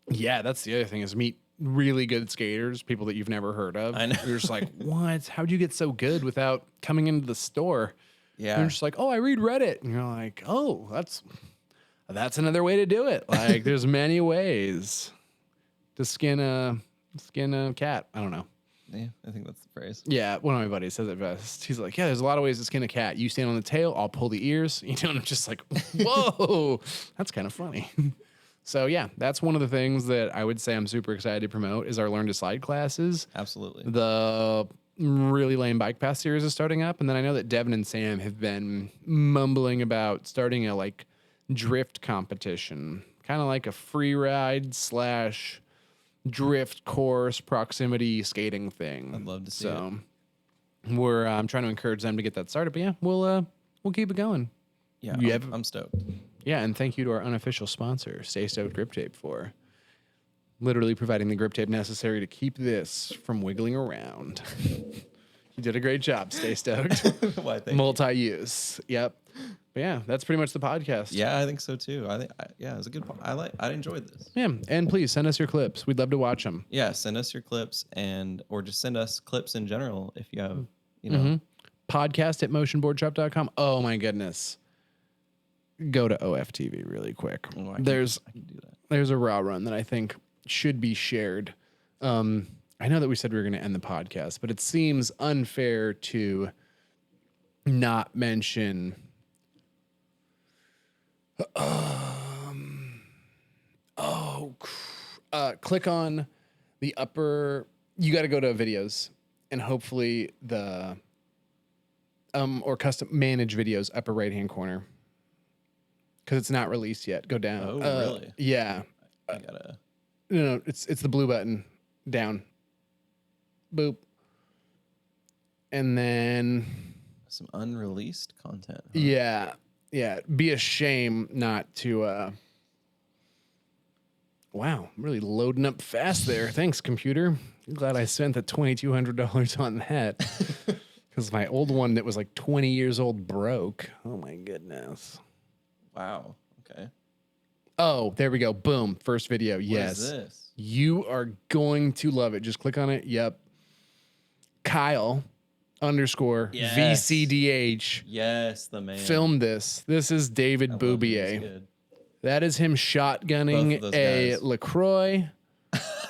C: Yeah, that's the other thing is meet really good skaters, people that you've never heard of.
D: I know.
C: You're just like, what? How'd you get so good without coming into the store?
D: Yeah.
C: You're just like, oh, I read Reddit. And you're like, oh, that's another way to do it. Like there's many ways to skin a cat. I don't know.
D: Yeah, I think that's the phrase.
C: Yeah, one of my buddies says it best. He's like, yeah, there's a lot of ways to skin a cat. You stand on the tail, I'll pull the ears. You know, and I'm just like, whoa, that's kind of funny. So yeah, that's one of the things that I would say I'm super excited to promote is our Learn to Slide classes.
D: Absolutely.
C: The really lame bike path series is starting up, and then I know that Devin and Sam have been mumbling about starting a like drift competition, kind of like a free ride / drift course proximity skating thing.
D: I'd love to see
C: so we're trying to encourage them to get that started, but yeah, we'll keep it going.
D: Yeah, I'm stoked.
C: Yeah, and thank you to our unofficial sponsor, Stay Stoked Grip Tape, for literally providing the grip tape necessary to keep this from wiggling around. You did a great job, Stay Stoked.
D: Why, thank you.
C: Multi-use. Yep. But yeah, that's pretty much the podcast.
D: Yeah, I think so too. it was a good. I enjoyed this.
C: Yeah, and please send us your clips. We'd love to watch them.
D: Yeah, send us your clips or just send us clips in general if you have, you know.
C: Podcast at motionboardshop.com. Oh my goodness. Go to OFTV really quick.
D: Oh, I can do that.
C: There's a raw run that I think should be shared. I know that we said we were going to end the podcast, but it seems unfair to not mention. Click on the upper. You got to go to videos, and hopefully the or custom manage videos upper right hand corner, because it's not released yet. Go down.
D: Oh, really?
C: Yeah.
D: I gotta.
C: No, it's the blue button down. Boop. And then
D: Some unreleased content. Huh?
C: yeah. Be a shame not to wow, really loading up fast there. Thanks, computer. I'm glad I spent the $2,200 on that. Because my old one that was like 20 years old broke. Oh my goodness.
D: Wow. Okay.
C: Oh, there we go. Boom. First video. Yes.
D: What is this?
C: You are going to love it. Just click on it. Yep. Kyle _
D: Yes.
C: VCDH
D: Yes, the man.
C: filmed this. This is David
D: I love him. He's
C: Boubier.
D: good.
C: That is him
D: Both
C: shotgunning
D: of those
C: a
D: guys.
C: LaCroix.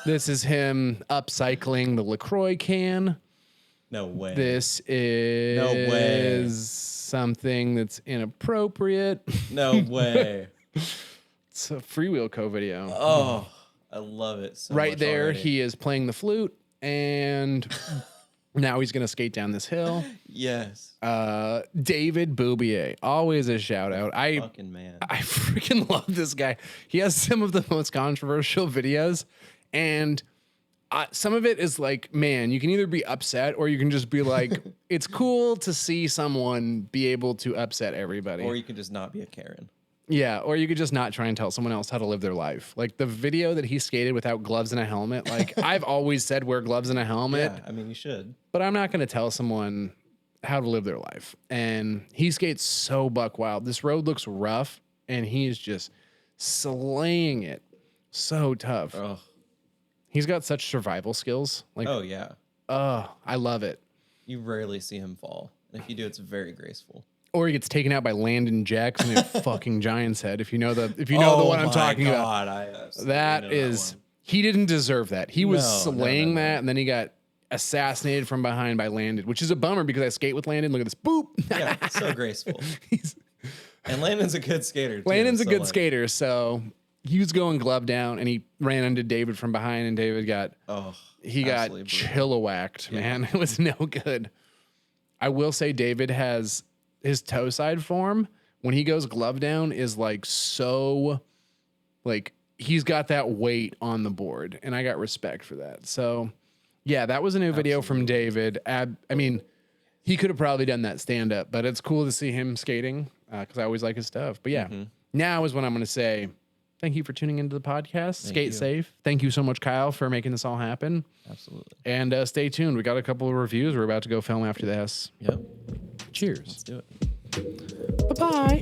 C: This is him upcycling the LaCroix can.
D: No way.
C: This is
D: No way.
C: something that's inappropriate.
D: No way.
C: It's a Freewheel Co video.
D: Oh, I love it so
C: Right
D: much
C: there,
D: already.
C: he is playing the flute, and now he's going to skate down this hill.
D: Yes.
C: David Boubier, always a shout out.
D: Fucking man.
C: I freaking love this guy. He has some of the most controversial videos, and some of it is like, man, you can either be upset or you can just be like, it's cool to see someone be able to upset everybody.
D: Or you can just not be a Karen.
C: Yeah, or you could just not try and tell someone else how to live their life. Like the video that he skated without gloves and a helmet. Like I've always said wear gloves and a helmet,
D: Yeah, I mean, you should.
C: but I'm not going to tell someone how to live their life. And he skates so buck wild. This road looks rough, and he is just slaying it. So tough.
D: Oh,
C: He's got such survival skills. Like,
D: oh yeah.
C: I love it.
D: You rarely see him fall. And if you do, it's very graceful.
C: Or he gets taken out by Landon Jackson in fucking Giant's Head. If you know the one I'm talking about. That is, he didn't deserve that. He was
D: No,
C: slaying
D: no.
C: that, and then he got assassinated from behind by Landon, which is a bummer because I skate with Landon. Look at this. Boop.
D: Yeah, so graceful.
C: He's-
D: And Landon's a good skater, too.
C: Landon's a
D: so,
C: good
D: like,
C: skater, so he was going glove down, and he ran into David from behind, and David got
D: Oh,
C: he got
D: absolutely brutal.
C: chilla-whacked, man. It was no good. I will say David has his toe side form when he goes glove down is like so, like he's got that weight on the board, and I got respect for that. So yeah, that was a new video from David. I mean, he could have probably done that stand up, but it's cool to see him skating because I always like his stuff. But yeah, now is when I'm going to say thank you for tuning into the podcast. Skate
D: you.
C: safe. Thank you so much, Kyle, for making this all happen.
D: Absolutely.
C: And stay tuned. We got a couple of reviews we're about to go film after this.
D: Yep.
C: Cheers.
D: Let's do it.
C: Bye-bye.